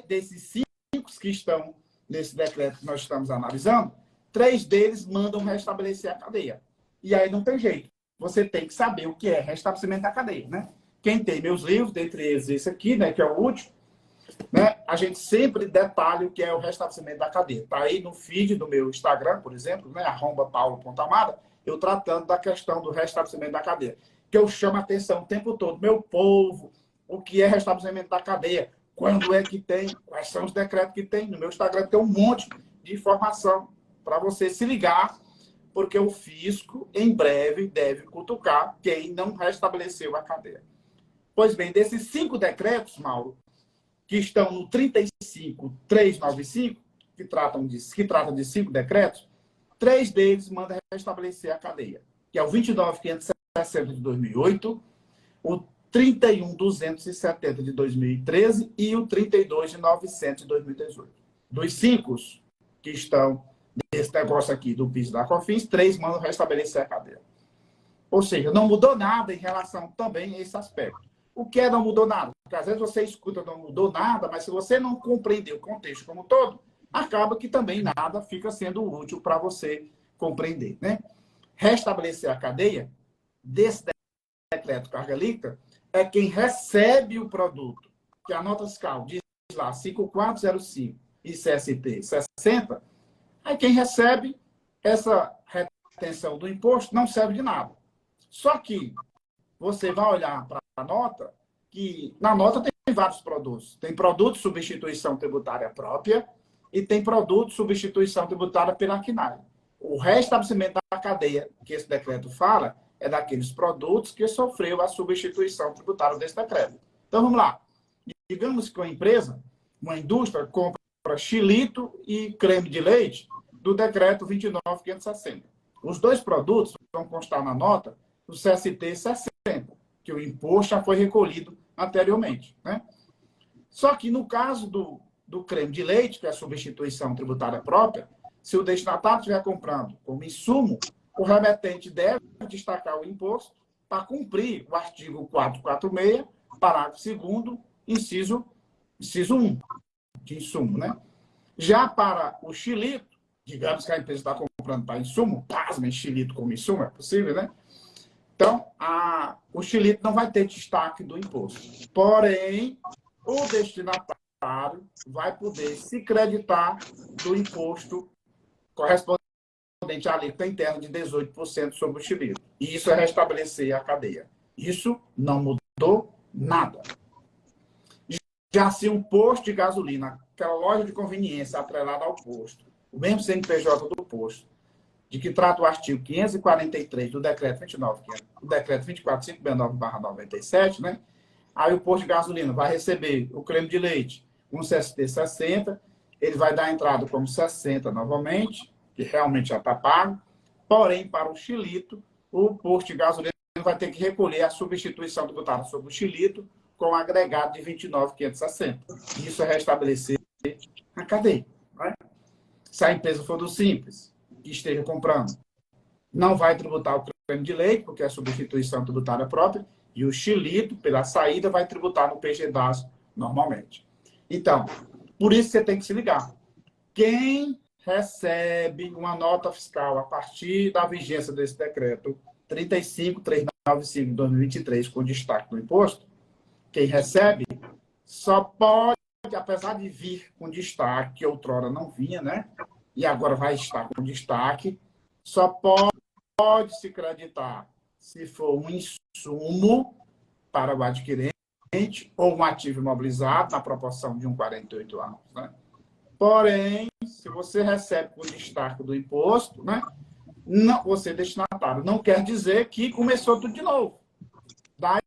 Speaker 2: desses 5 que estão nesse decreto que nós estamos analisando, 3 deles mandam restabelecer a cadeia. E aí não tem jeito. Você tem que saber o que é restabelecimento da cadeia, né? Quem tem meus livros, dentre eles esse aqui, né, que é o último, né, a gente sempre detalha o que é o restabelecimento da cadeia. Está aí no feed do meu Instagram, por exemplo, né, @paulo.amada, eu tratando da questão do restabelecimento da cadeia. Que eu chamo a atenção o tempo todo. Meu povo, o que é restabelecimento da cadeia? Quando é que tem? Quais são os decretos que tem? No meu Instagram tem um monte de informação para você se ligar, porque o fisco, em breve, deve cutucar quem não restabeleceu a cadeia. Pois bem, desses 5 decretos, Mauro, que estão no 35.395, que tratam de 5 decretos, 3 deles mandam restabelecer a cadeia, que é o 29.560 de 2008, o 31.270 de 2013 e o 32.900 de 2018. Dos 5 que estão nesse negócio aqui do PIS da COFINS, 3 mandam restabelecer a cadeia. Ou seja, não mudou nada em relação também a esse aspecto. O que é não mudou nada? Porque às vezes você escuta não mudou nada, mas se você não compreender o contexto como um todo, acaba que também nada fica sendo útil para você compreender, né? Restabelecer a cadeia desse decreto carga líquida é quem recebe o produto, que a nota fiscal diz lá 5405 e CST 60, aí quem recebe essa retenção do imposto não serve de nada. Só que você vai olhar para a nota, que na nota tem vários produtos. Tem produto de substituição tributária própria e tem produto de substituição tributária pela CNAE. O restabelecimento da cadeia, que esse decreto fala, é daqueles produtos que sofreu a substituição tributária desse decreto. Então, vamos lá. Digamos que uma empresa, uma indústria, compra xilito e creme de leite do decreto 29.560. Os dois produtos vão constar na nota do CST 60, que o imposto já foi recolhido anteriormente, né? Só que no caso do creme de leite, que é a substituição tributária própria, se o destinatário estiver comprando como insumo, o remetente deve destacar o imposto para cumprir o artigo 446, parágrafo 2º, inciso 1, de insumo, né? Já para o xilito, digamos que a empresa está comprando para insumo, pasmem, xilito como insumo, é possível, né? Então, o xilito não vai ter destaque do imposto. Porém, o destinatário vai poder se creditar do imposto correspondente à alíquota interna de 18% sobre o xilito. E isso é restabelecer a cadeia. Isso não mudou nada. Já se um posto de gasolina, aquela loja de conveniência atrelada ao posto, o mesmo CNPJ do posto, de que trata o artigo 543 do decreto 29, que é o decreto 24.569/97, né? Aí o posto de gasolina vai receber o creme de leite com CST 60, ele vai dar entrada como 60 novamente, que realmente já está pago, porém, para o xilito, o posto de gasolina vai ter que recolher a substituição tributária sobre o xilito com agregado de 29.560. Isso é restabelecer a cadeia, né? Se a empresa for do Simples, que esteja comprando, não vai tributar o creme de leite, porque é substituição tributária própria, e o xilito, pela saída, vai tributar no PGDAS normalmente. Então, por isso você tem que se ligar. Quem recebe uma nota fiscal a partir da vigência desse decreto 35.395 de 2023, com destaque do imposto, quem recebe só pode, apesar de vir com destaque, que outrora não vinha, né? E agora vai estar com destaque, só pode se creditar se for um insumo para o adquirente ou um ativo imobilizado na proporção de 1,48 anos, né? Porém, se você recebe com destaque do imposto, né? Não, você destinatário, não quer dizer que começou tudo de novo. Daí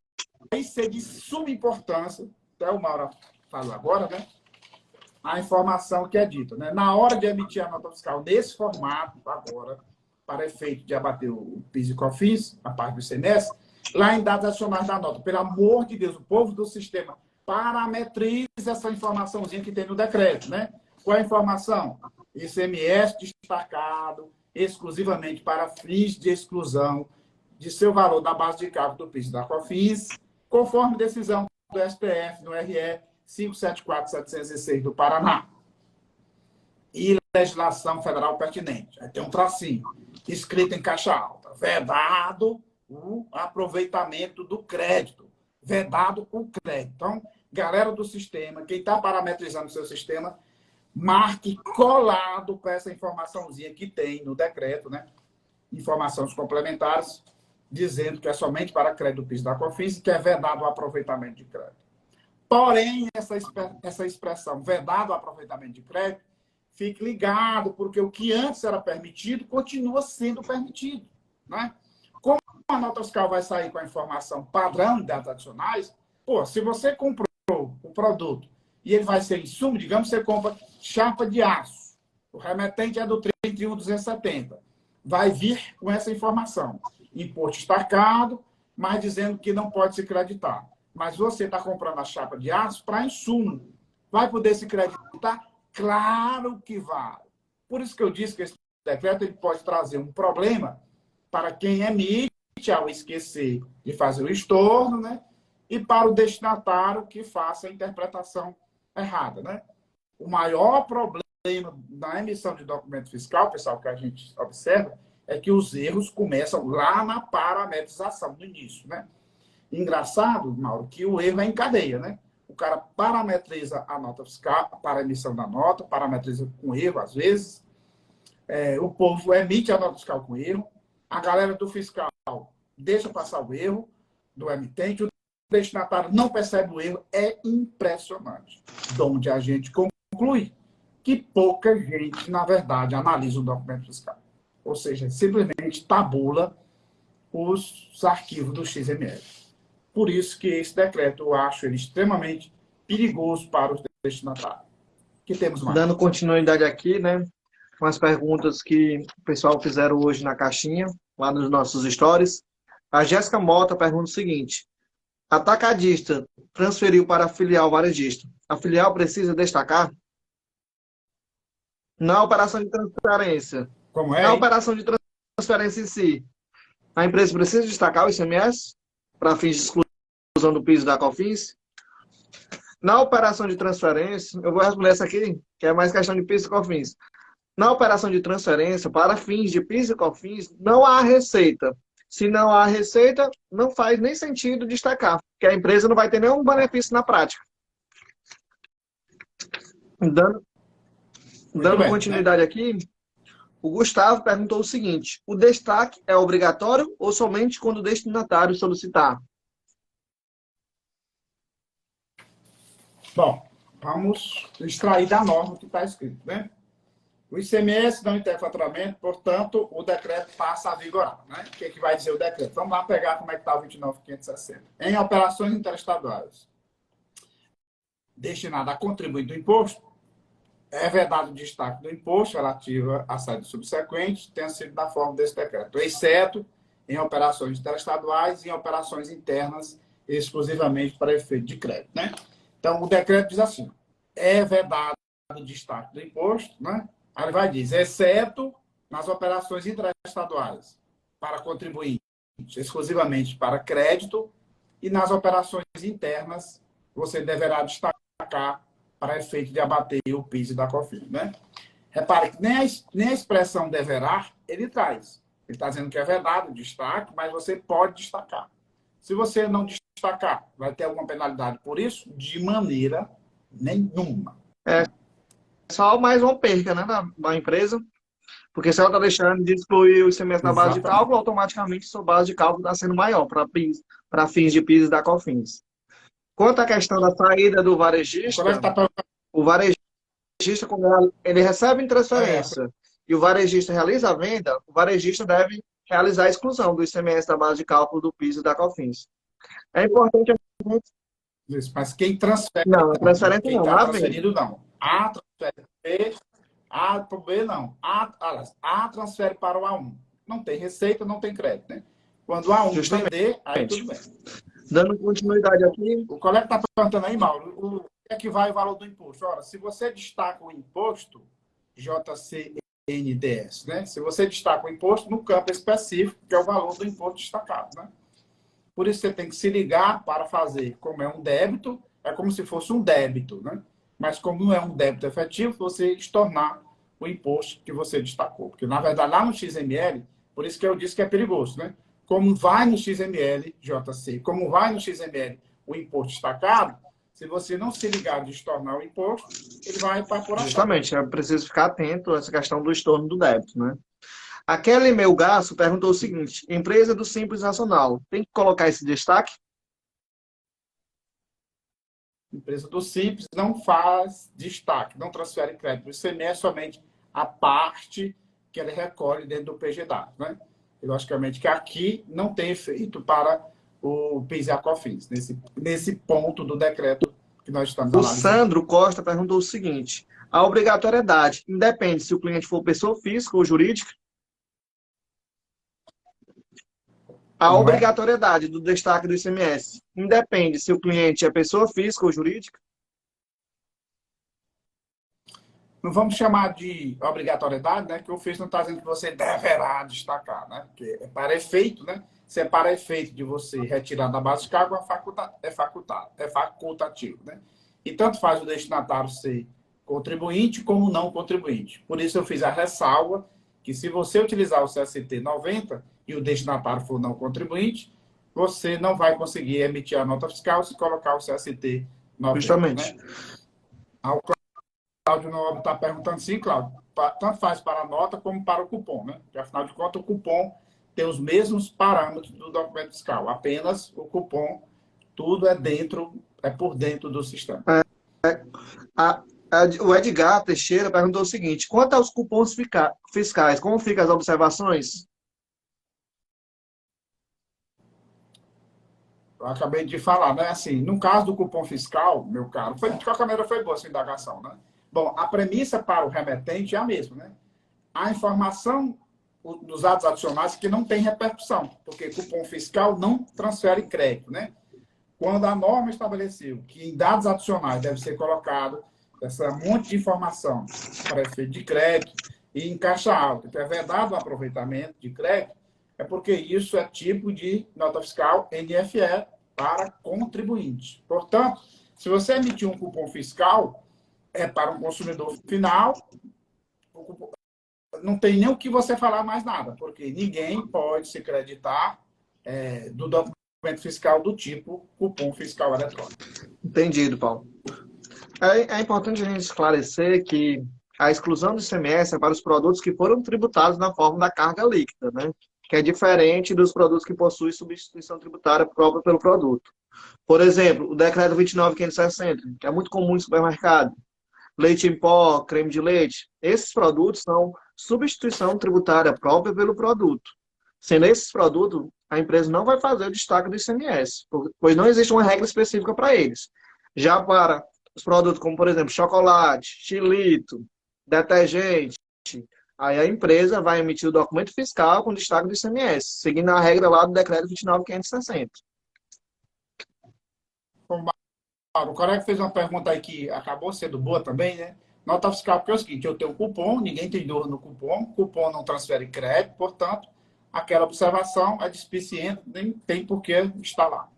Speaker 2: ser de suma importância, até o Mauro fala agora, né? A informação que é dita, né? Na hora de emitir a nota fiscal nesse formato, agora, para efeito de abater o PIS e COFINS, a parte do ICMS, lá em dados adicionais da nota. Pelo amor de Deus, o povo do sistema parametrize essa informaçãozinha que tem no decreto, né? Qual é a informação? ICMS destacado exclusivamente para fins de exclusão de seu valor da base de cálculo do PIS e da COFINS, conforme decisão do STF no RE 574/706 do Paraná. E legislação federal pertinente. Aí tem um tracinho, escrito em caixa alta. Vedado o aproveitamento do crédito. Vedado o crédito. Então, galera do sistema, quem está parametrizando o seu sistema, marque colado para essa informaçãozinha que tem no decreto, né? Informações complementares, dizendo que é somente para crédito do PIS da COFINS e que é vedado o aproveitamento de crédito. Porém, essa expressão, vedado o aproveitamento de crédito, fique ligado, porque o que antes era permitido continua sendo permitido, né? Como a nota fiscal vai sair com a informação padrão de dados adicionais, pô, se você comprou o produto e ele vai ser insumo, digamos que você compra chapa de aço, o remetente é do 31.270, vai vir com essa informação. Imposto destacado, mas dizendo que não pode se creditar. mas você está comprando a chapa de aço para insumo. Vai poder se creditar? Claro que vai. Por isso que eu disse que esse decreto ele pode trazer um problema para quem emite ao esquecer de fazer o estorno, né? E para o destinatário que faça a interpretação errada, né? O maior problema na emissão de documento fiscal, pessoal, que a gente observa, é que os erros começam lá na parametrização, no início, né? Engraçado, Mauro, que o erro é em cadeia, né? O cara parametriza a nota fiscal para a emissão da nota, parametriza com erro, às vezes. O povo emite a nota fiscal com erro. A galera do fiscal deixa passar o erro do emitente. O destinatário não percebe o erro. É impressionante. De onde a gente conclui que pouca gente, na verdade, analisa o documento fiscal. Ou seja, simplesmente tabula os arquivos do XML. Por isso que esse decreto, eu acho ele extremamente perigoso para os destinatários. Que temos mais?
Speaker 3: Dando continuidade aqui, né? Com as perguntas que o pessoal fizeram hoje na caixinha, lá nos nossos stories. A Jéssica Mota pergunta o seguinte: atacadista transferiu para a filial varejista. A filial precisa destacar? Na operação de transferência.
Speaker 2: Como é?
Speaker 3: Na operação de transferência em si, a empresa precisa destacar o ICMS para fins de exclusão do PIS e da COFINS? Na operação de transferência, eu vou responder essa aqui, que é mais questão de PIS e COFINS. Na operação de transferência, para fins de PIS e COFINS, não há receita. Se não há receita, não faz nem sentido destacar, porque a empresa não vai ter nenhum benefício na prática. Dando
Speaker 2: bem,
Speaker 3: continuidade aqui, o Gustavo perguntou o seguinte: o destaque é obrigatório ou somente quando o destinatário solicitar?
Speaker 2: Bom, vamos extrair da norma que está escrito, né? O ICMS não interfaturamento, portanto, o decreto passa a vigorar, né? O que, é que vai dizer o decreto? Vamos lá pegar como é que está o 29.560. Em operações interestaduais destinada a contribuir do imposto, é vedado o destaque do imposto relativo à saída subsequente, tenha sido da forma desse decreto, exceto em operações interestaduais e em operações internas, exclusivamente para efeito de crédito, né? Então, o decreto diz assim: é vedado o destaque do imposto, né? Aí ele vai dizer, exceto nas operações interestaduais, para contribuintes, exclusivamente para crédito, e nas operações internas, você deverá destacar para efeito de abater o PIS e da COFINS, né? Repare que nem a expressão deverá, ele traz. Ele está dizendo que é vedado o destaque, mas você pode destacar. Se você não destacar, vai ter alguma penalidade por isso? De maneira nenhuma.
Speaker 3: É só mais uma perca, né, da empresa, porque se ela está deixando de excluir o ICMS na base de cálculo, automaticamente sua base de cálculo está sendo maior para fins de PIS e da COFINS. Quanto à questão da saída do varejista, o varejista, quando ele recebe em transferência e o varejista realiza a venda, o varejista deve realizar a exclusão do ICMS da base de cálculo do PIS e da COFINS. É importante...
Speaker 2: Isso, mas quem transfere...
Speaker 3: Não, a transferência
Speaker 2: quem
Speaker 3: não,
Speaker 2: está
Speaker 3: na
Speaker 2: transferido
Speaker 3: venda.
Speaker 2: não. A transfere B, A para o B não. A transfere para o A1. Não tem receita, não tem crédito, né? Quando o A1 vender, aí tudo bem.
Speaker 3: Dando continuidade aqui...
Speaker 2: O colega está perguntando aí, Mauro, o que é que vai o valor do imposto? Ora, se você destaca o imposto, JCNDS, né? Se você destaca o imposto no campo específico, que é o valor do imposto destacado, né? Por isso você tem que se ligar para fazer, como é um débito, é como se fosse um débito, né? Mas como não é um débito efetivo, você estornar o imposto que você destacou. Porque, na verdade, lá no XML, por isso que eu disse que é perigoso, né? Como vai no XML, JC, como vai no XML o imposto destacado, se você não se ligar de estornar o imposto, ele vai para a apuração.
Speaker 3: Justamente, é preciso ficar atento a essa questão do estorno do débito, né? A Kelly Melgaço perguntou o seguinte: empresa do Simples Nacional, tem que colocar esse destaque?
Speaker 2: Empresa do Simples não faz destaque, não transfere crédito. O ICMS é somente a parte que ele recolhe dentro do PGDAF, né? E, logicamente, que aqui não tem efeito para o PIS e a COFINS, nesse ponto do decreto que nós estamos analisando.
Speaker 3: O Sandro Costa perguntou o seguinte: a obrigatoriedade independe se o cliente for pessoa física ou jurídica? A
Speaker 2: Não é?
Speaker 3: obrigatoriedade do destaque do ICMS independe se o cliente é pessoa física ou jurídica?
Speaker 2: Não vamos chamar de obrigatoriedade, né? Que o FIS não está dizendo que você deverá destacar, né? Que é para efeito, né? Se é para efeito de você retirar da base de cálculo, é facultativo, né? E tanto faz o destinatário ser contribuinte como não contribuinte. Por isso eu fiz a ressalva que se você utilizar o CST 90 e o destinatário for não contribuinte, você não vai conseguir emitir a nota fiscal se colocar o CST 90,
Speaker 3: Justamente.
Speaker 2: né? Cláudio Nobre está perguntando, sim, Cláudio, tanto faz para a nota como para o cupom, né? Porque, afinal de contas, o cupom tem os mesmos parâmetros do documento fiscal, apenas o cupom, tudo é por dentro do sistema.
Speaker 3: A- o Edgar Teixeira perguntou o seguinte: quanto aos cupons fiscais, como ficam as observações?
Speaker 2: Eu acabei de falar, né? Assim, no caso do cupom fiscal, meu caro, de qualquer maneira foi boa essa indagação, né? Bom, a premissa para o remetente é a mesma, né? A informação dos dados adicionais que não tem repercussão, porque cupom fiscal não transfere crédito, né? Quando a norma estabeleceu que em dados adicionais deve ser colocado essa monte de informação para efeito de crédito e em caixa alta, que é vedado o aproveitamento de crédito, é porque isso é tipo de nota fiscal NFE para contribuinte. Portanto, se você emitir um cupom fiscal, é para um consumidor final, não tem nem o que você falar mais nada, porque ninguém pode se creditar do documento fiscal do tipo cupom fiscal eletrônico.
Speaker 3: Entendido, Paulo. É importante a gente esclarecer que a exclusão do ICMS é para os produtos que foram tributados na forma da carga líquida, né? Que é diferente dos produtos que possuem substituição tributária própria pelo produto. Por exemplo, o decreto 29.560, que é muito comum no supermercado, leite em pó, creme de leite, esses produtos são substituição tributária própria pelo produto. Sendo esses produtos, a empresa não vai fazer o destaque do ICMS, pois não existe uma regra específica para eles. Já para os produtos como, por exemplo, chocolate, xilito, detergente, aí a empresa vai emitir o documento fiscal com destaque do ICMS, seguindo a regra lá do decreto 29.560.
Speaker 2: O colega fez uma pergunta aí que acabou sendo boa também, né? Nota fiscal, porque é o seguinte, eu tenho um cupom, ninguém tem dor no cupom não transfere crédito, portanto, aquela observação é despiciente, nem tem por que estar lá.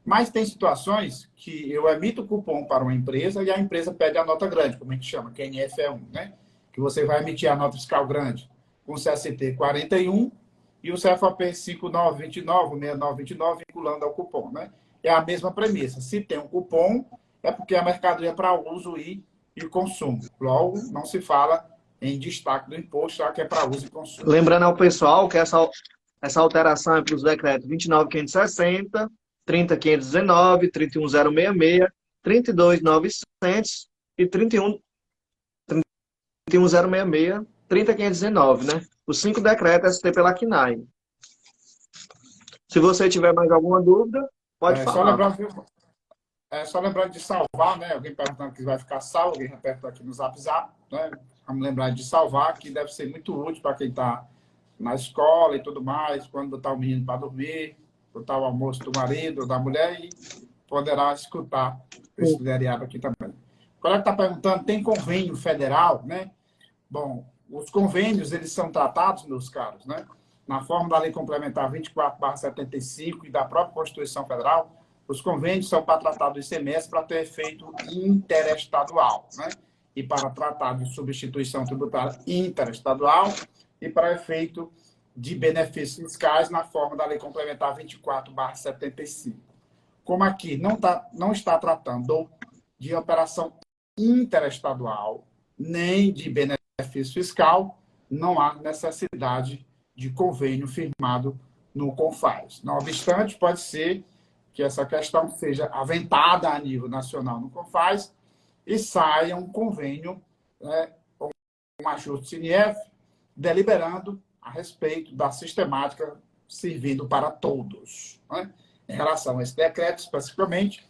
Speaker 2: Mas tem situações que eu emito o cupom para uma empresa e a empresa pede a nota grande, como a gente chama, que é NFE1, né? Que você vai emitir a nota fiscal grande com o CST 41 e o CFAP 5929, 6929, vinculando ao cupom, né? É a mesma premissa. Se tem um cupom, é porque a mercadoria é para uso e consumo. Logo, não se fala em destaque do imposto, já que é para uso e consumo.
Speaker 3: Lembrando ao pessoal que essa alteração é para os decretos 29.560, 30.519, 31.066, 32.900 e 31.066, 30.519, né? Os 5 decretos ST pela CNAE. Se você tiver mais alguma dúvida, pode falar.
Speaker 2: Só lembrar de salvar, né? Alguém perguntando que vai ficar salvo, alguém aperta aqui no Zap Zap, né? Vamos lembrar de salvar, que deve ser muito útil para quem está na escola e tudo mais, quando botar o menino para dormir, botar o almoço do marido ou da mulher e poderá escutar esse seriado aqui também. O colega está perguntando, tem convênio federal, né? Bom, os convênios, eles são tratados, meus caros, né? Na forma da Lei Complementar 24/75 e da própria Constituição Federal, os convênios são para tratar do ICMS para ter efeito interestadual, né? E para tratar de substituição tributária interestadual e para efeito de benefícios fiscais na forma da Lei Complementar 24/75. Como aqui não está tratando de operação interestadual, nem de benefício fiscal, não há necessidade de convênio firmado no CONFAS. Não obstante, pode ser que essa questão seja aventada a nível nacional no CONFAS e saia um convênio, né, um ajuste CNF, deliberando a respeito da sistemática servindo para todos. Né? Em relação a esse decreto, especificamente,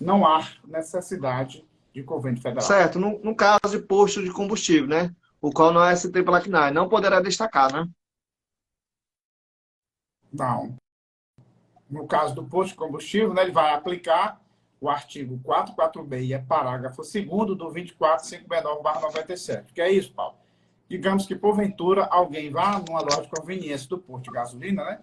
Speaker 2: não há necessidade de convênio federal.
Speaker 3: Certo, no caso de posto de combustível, né? O qual não é ST pela CNAE, não poderá destacar, né?
Speaker 2: Não. no caso do posto de combustível, né, ele vai aplicar o artigo 446, parágrafo 2º do 24.569/97. Que é isso, Paulo? Digamos que, porventura, alguém vá numa loja de conveniência do posto de gasolina, né?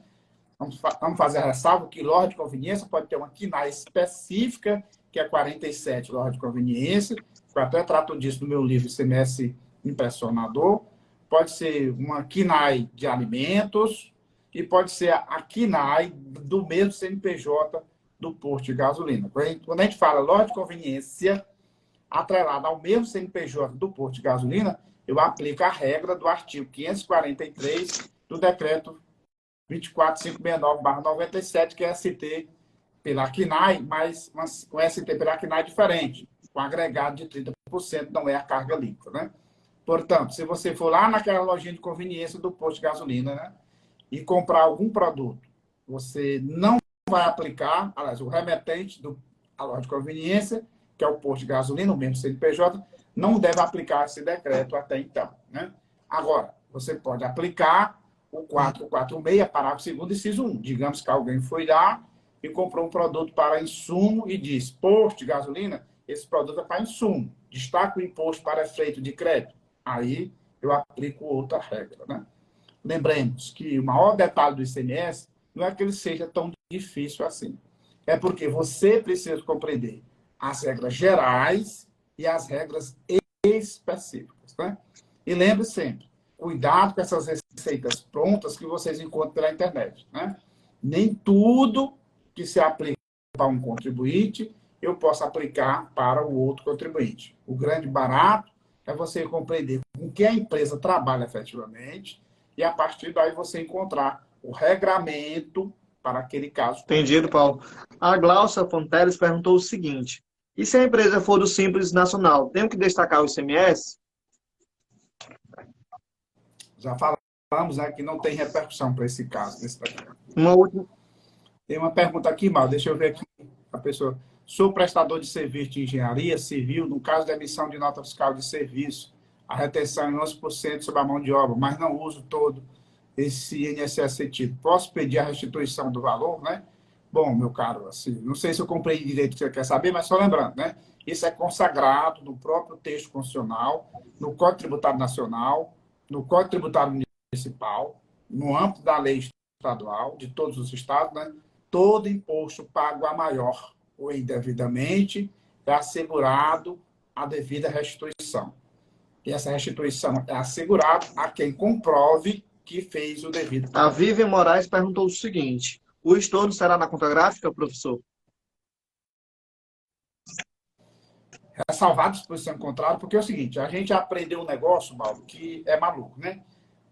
Speaker 2: Vamos fazer a ressalva que loja de conveniência pode ter uma KNAI específica, que é 47, loja de conveniência. Eu até trato disso no meu livro ICMS Impressionador. Pode ser uma KNAI de alimentos e pode ser a KNAI do mesmo CNPJ do posto de gasolina. Quando a gente fala loja de conveniência atrelada ao mesmo CNPJ do posto de gasolina, eu aplico a regra do artigo 543 do decreto 24.569/97, que é ST pela KNAI, mas com ST pela KNAI diferente, com agregado de 30%, não é a carga líquida, né? Portanto, se você for lá naquela lojinha de conveniência do posto de gasolina, né, e comprar algum produto, você não vai aplicar, aliás, o remetente da loja de conveniência, que é o posto de gasolina, o mesmo CNPJ, não deve aplicar esse decreto até então, né? Agora, você pode aplicar o 446, parágrafo 2º, inciso 1. Digamos que alguém foi lá e comprou um produto para insumo e diz, posto de gasolina, esse produto é para insumo, destaca o imposto para efeito de crédito. Aí eu aplico outra regra, né? Lembremos que o maior detalhe do ICMS não é que ele seja tão difícil assim. É porque você precisa compreender as regras gerais e as regras específicas, né? E lembre sempre, cuidado com essas receitas prontas que vocês encontram pela internet, né? Nem tudo que se aplica para um contribuinte, eu posso aplicar para o outro contribuinte. O grande barato é você compreender com que a empresa trabalha efetivamente e, a partir daí, você encontrar o regramento para aquele caso.
Speaker 3: Entendido, Paulo. A Glaucia Fonteles perguntou o seguinte: e se a empresa for do Simples Nacional, tenho que destacar o ICMS?
Speaker 2: Já falamos, né, que não tem repercussão para esse caso. Desse daqui.
Speaker 3: Uma última.
Speaker 2: Tem uma pergunta aqui, Mal, deixa eu ver aqui a pessoa. Sou prestador de serviço de engenharia civil, no caso da emissão de nota fiscal de serviço, a retenção é 11% sobre a mão de obra, mas não uso todo esse INSS retido. Posso pedir a restituição do valor, né? Bom, meu caro, assim, não sei se eu compreendi direito o que você quer saber, mas só lembrando, né? Isso é consagrado no próprio texto constitucional, no Código Tributário Nacional, no Código Tributário Municipal, no âmbito da lei estadual, de todos os estados, né? Todo imposto pago a maior ou indevidamente é assegurado a devida restituição. E essa restituição é assegurada a quem comprove que fez o devido.
Speaker 3: A Vivian Moraes perguntou o seguinte: o estorno será na conta gráfica, professor?
Speaker 2: É salvar a disposição contrária, porque é o seguinte, a gente aprendeu um negócio, Mauro, que é maluco, né?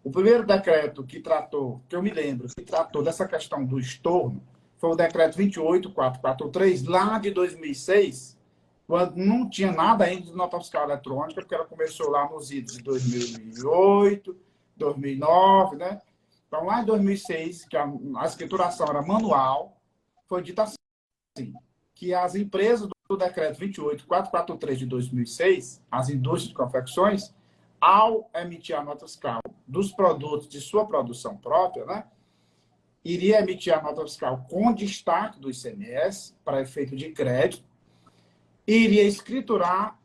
Speaker 2: O primeiro decreto que tratou, que eu me lembro, que tratou dessa questão do estorno, foi o decreto 28.443, lá de 2006, quando não tinha nada ainda de nota fiscal eletrônica, porque ela começou lá nos idos de 2008, 2009, né? Então, lá em 2006, que a escrituração era manual, foi dito assim, que as empresas do decreto 28.443 de 2006, as indústrias de confecções, ao emitir a nota fiscal dos produtos de sua produção própria, né, iria emitir a nota fiscal com destaque do ICMS, para efeito de crédito, e iria escriturar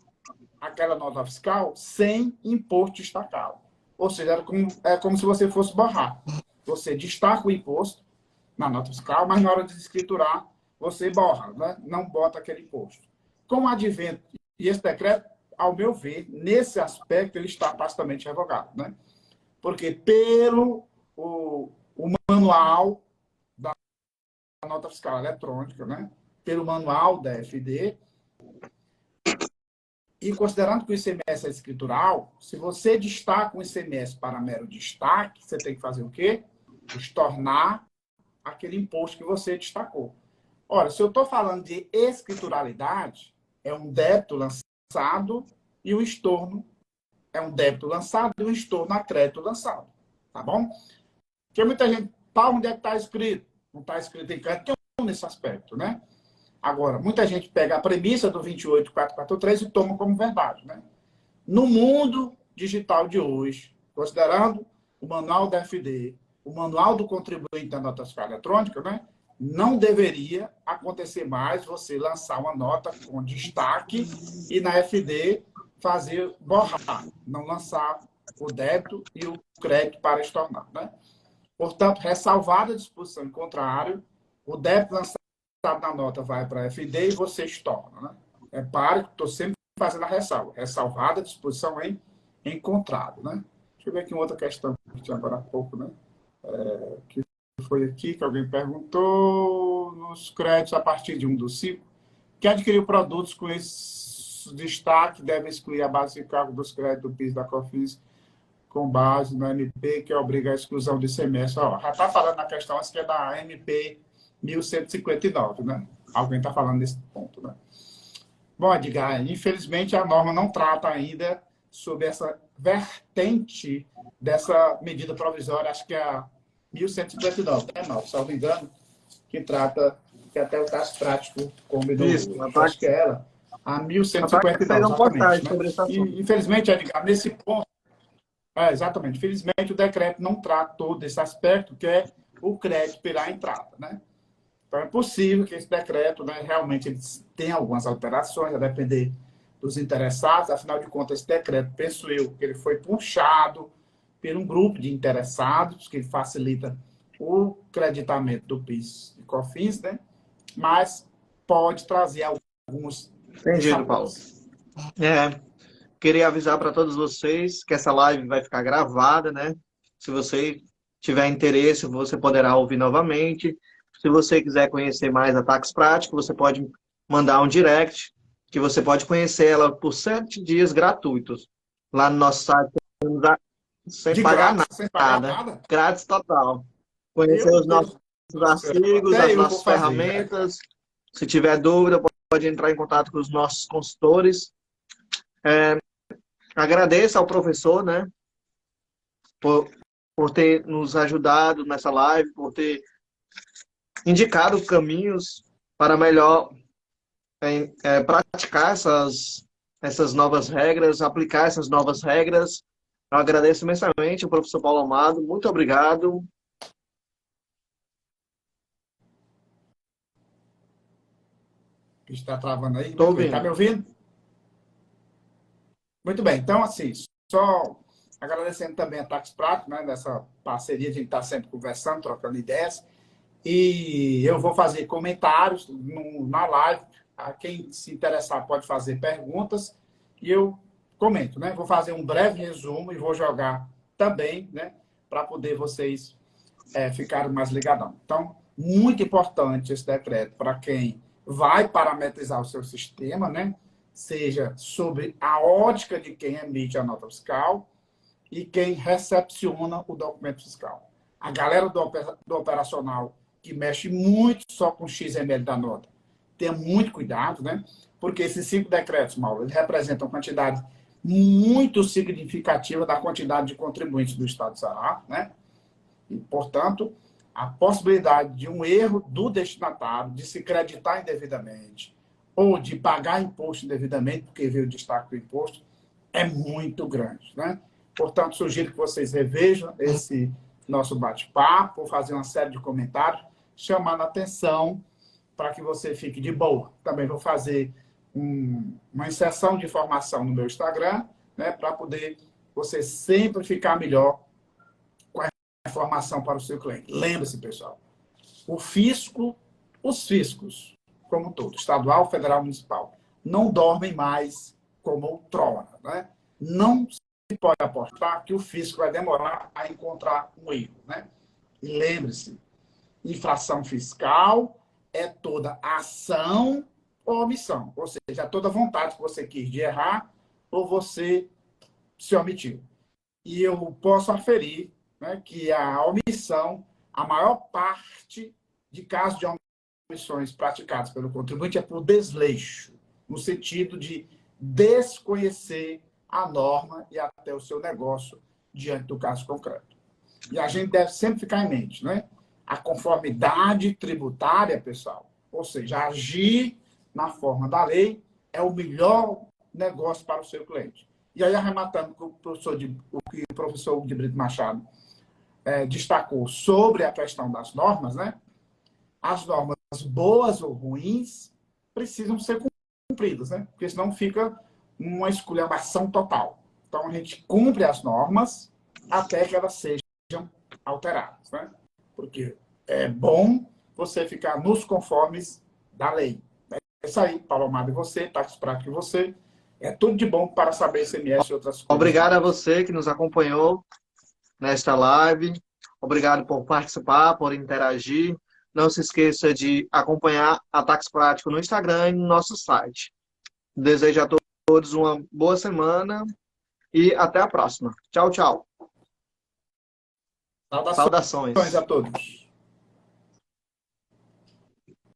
Speaker 2: aquela nota fiscal sem imposto destacado. Ou seja, é como se você fosse borrar. Você destaca o imposto na nota fiscal, mas na hora de escriturar, você borra, né? Não bota aquele imposto. Com o advento, e esse decreto, ao meu ver, nesse aspecto, ele está tacitamente revogado, né? Porque pelo o manual da nota fiscal eletrônica, né? Pelo manual da FD, e considerando que o ICMS é escritural, se você destaca o ICMS para mero destaque, você tem que fazer o quê? Estornar aquele imposto que você destacou. Ora, se eu estou falando de escrituralidade, é um débito lançado e o estorno é um débito lançado e um estorno a crédito lançado. Tá bom? Porque muita gente, tá, onde é que está escrito? Não está escrito em crédito nesse aspecto, né? Agora, muita gente pega a premissa do 28.443 e toma como verdade, né? No mundo digital de hoje, considerando o manual da FD, o manual do contribuinte da nota fiscal eletrônica, né? não deveria acontecer mais você lançar uma nota com destaque e na FD fazer borrar, não lançar o débito e o crédito para estornar, né? Portanto, ressalvada a disposição em contrário, o débito lançado na nota vai para a FD e você estorna, né? Repare que estou sempre fazendo a ressalva. Ressalvada a disposição em contrário, né? Deixa eu ver aqui uma outra questão que tinha agora há pouco, né? Que foi aqui que alguém perguntou, nos créditos a partir de 1/5, que adquiriu produtos com esse destaque deve excluir a base de cálculo dos créditos do PIS da COFINS com base no MP, que obriga a exclusão de semestre. Ó, já está falando na questão, essa que é da MP 1159, né? Alguém está falando nesse ponto, né? Bom, Edgar, infelizmente a norma não trata ainda sobre essa vertente dessa medida provisória, acho que é a 1159, né, Mauro? Se não me engano, que trata, que até o caso prático combinou
Speaker 3: Isso,
Speaker 2: hoje. Acho que é ela, a 1159,
Speaker 3: fez uma postagem
Speaker 2: né?
Speaker 3: sobre esse assunto.
Speaker 2: E, infelizmente, Edgar, nesse ponto, exatamente, infelizmente o decreto não trata todo esse aspecto, que é o crédito pela entrada, né? Então, é possível que esse decreto, né, realmente ele tenha algumas alterações, a depender dos interessados. Afinal de contas, esse decreto, penso eu, que ele foi puxado por um grupo de interessados, que facilita o creditamento do PIS e COFINS, né? Mas pode trazer alguns
Speaker 3: Entendido, Paulo. Queria avisar para todos vocês que essa live vai ficar gravada, né? Se você tiver interesse, você poderá ouvir novamente. Se você quiser conhecer mais a Tax Prático, você pode mandar um direct, que você pode conhecer ela por 7 dias gratuitos. Lá no nosso site, sem
Speaker 2: de
Speaker 3: pagar
Speaker 2: grátis, sem pagar
Speaker 3: nada.
Speaker 2: nada.
Speaker 3: Grátis total. Conhecer
Speaker 2: Meu
Speaker 3: os nossos
Speaker 2: Deus,
Speaker 3: artigos,
Speaker 2: até
Speaker 3: as
Speaker 2: eu vou
Speaker 3: nossas
Speaker 2: fazer.
Speaker 3: ferramentas. Se tiver dúvida, pode entrar em contato com os nossos consultores. Agradeço ao professor, né, por ter nos ajudado nessa live, por ter indicado caminhos para melhor praticar essas novas regras, aplicar essas novas regras. Eu agradeço imensamente ao professor Paulo Amado. Muito obrigado.
Speaker 2: Está travando aí?
Speaker 3: Estou
Speaker 2: Muito bem. Está
Speaker 3: ouvindo.
Speaker 2: me ouvindo? Muito bem. Então, assim, só agradecendo também a Tax Prático, né, nessa parceria, a gente está sempre conversando, trocando ideias. E eu vou fazer comentários na live. A quem se interessar pode fazer perguntas e eu comento, né? Vou fazer um breve resumo e vou jogar também, né? Para poder vocês ficarem mais ligadão. Então, muito importante esse decreto para quem vai parametrizar o seu sistema, né? Seja sobre a ótica de quem emite a nota fiscal e quem recepciona o documento fiscal. A galera do operacional que mexe muito só com o XML da nota, tenha muito cuidado, né? Porque esses 5 decretos, Mauro, eles representam quantidade muito significativa da quantidade de contribuintes do Estado do Ceará, né? E, portanto, a possibilidade de um erro do destinatário, de se creditar indevidamente, ou de pagar imposto indevidamente, porque veio o destaque do imposto, é muito grande, né? Portanto, sugiro que vocês revejam esse nosso bate-papo, vou fazer uma série de comentários, chamando a atenção para que você fique de boa. Também vou fazer uma inserção de informação no meu Instagram, né, para poder você sempre ficar melhor com a informação para o seu cliente. Lembre-se, pessoal, os fiscos, como todo, estadual, federal, municipal, não dormem mais como outrora, né? Não se pode apostar que o fisco vai demorar a encontrar um erro, né? E lembre-se, infração fiscal é toda ação ou omissão, ou seja, toda vontade que você quis de errar ou você se omitiu. E eu posso aferir, né, que a omissão, a maior parte de casos de omissões praticadas pelo contribuinte é por desleixo, no sentido de desconhecer a norma e até o seu negócio diante do caso concreto. E a gente deve sempre ficar em mente, né? A conformidade tributária, pessoal, ou seja, agir na forma da lei é o melhor negócio para o seu cliente. E aí, arrematando o que o professor de Brito Machado destacou sobre a questão das normas, né? as normas boas ou ruins precisam ser cumpridas, né? Porque senão fica uma esculhambação total. Então, a gente cumpre as normas até que elas sejam alteradas, né? Porque é bom você ficar nos conformes da lei. É isso aí, Paulo Amado e você, Táxi Prático e você. É tudo de bom para saber ICMS e outras coisas.
Speaker 3: Obrigado a você que nos acompanhou nesta live. Obrigado por participar, por interagir. Não se esqueça de acompanhar a Táxi Prático no Instagram e no nosso site. Desejo a todos uma boa semana e até a próxima. Tchau, tchau.
Speaker 2: Saudações
Speaker 3: Saudações.
Speaker 2: a todos.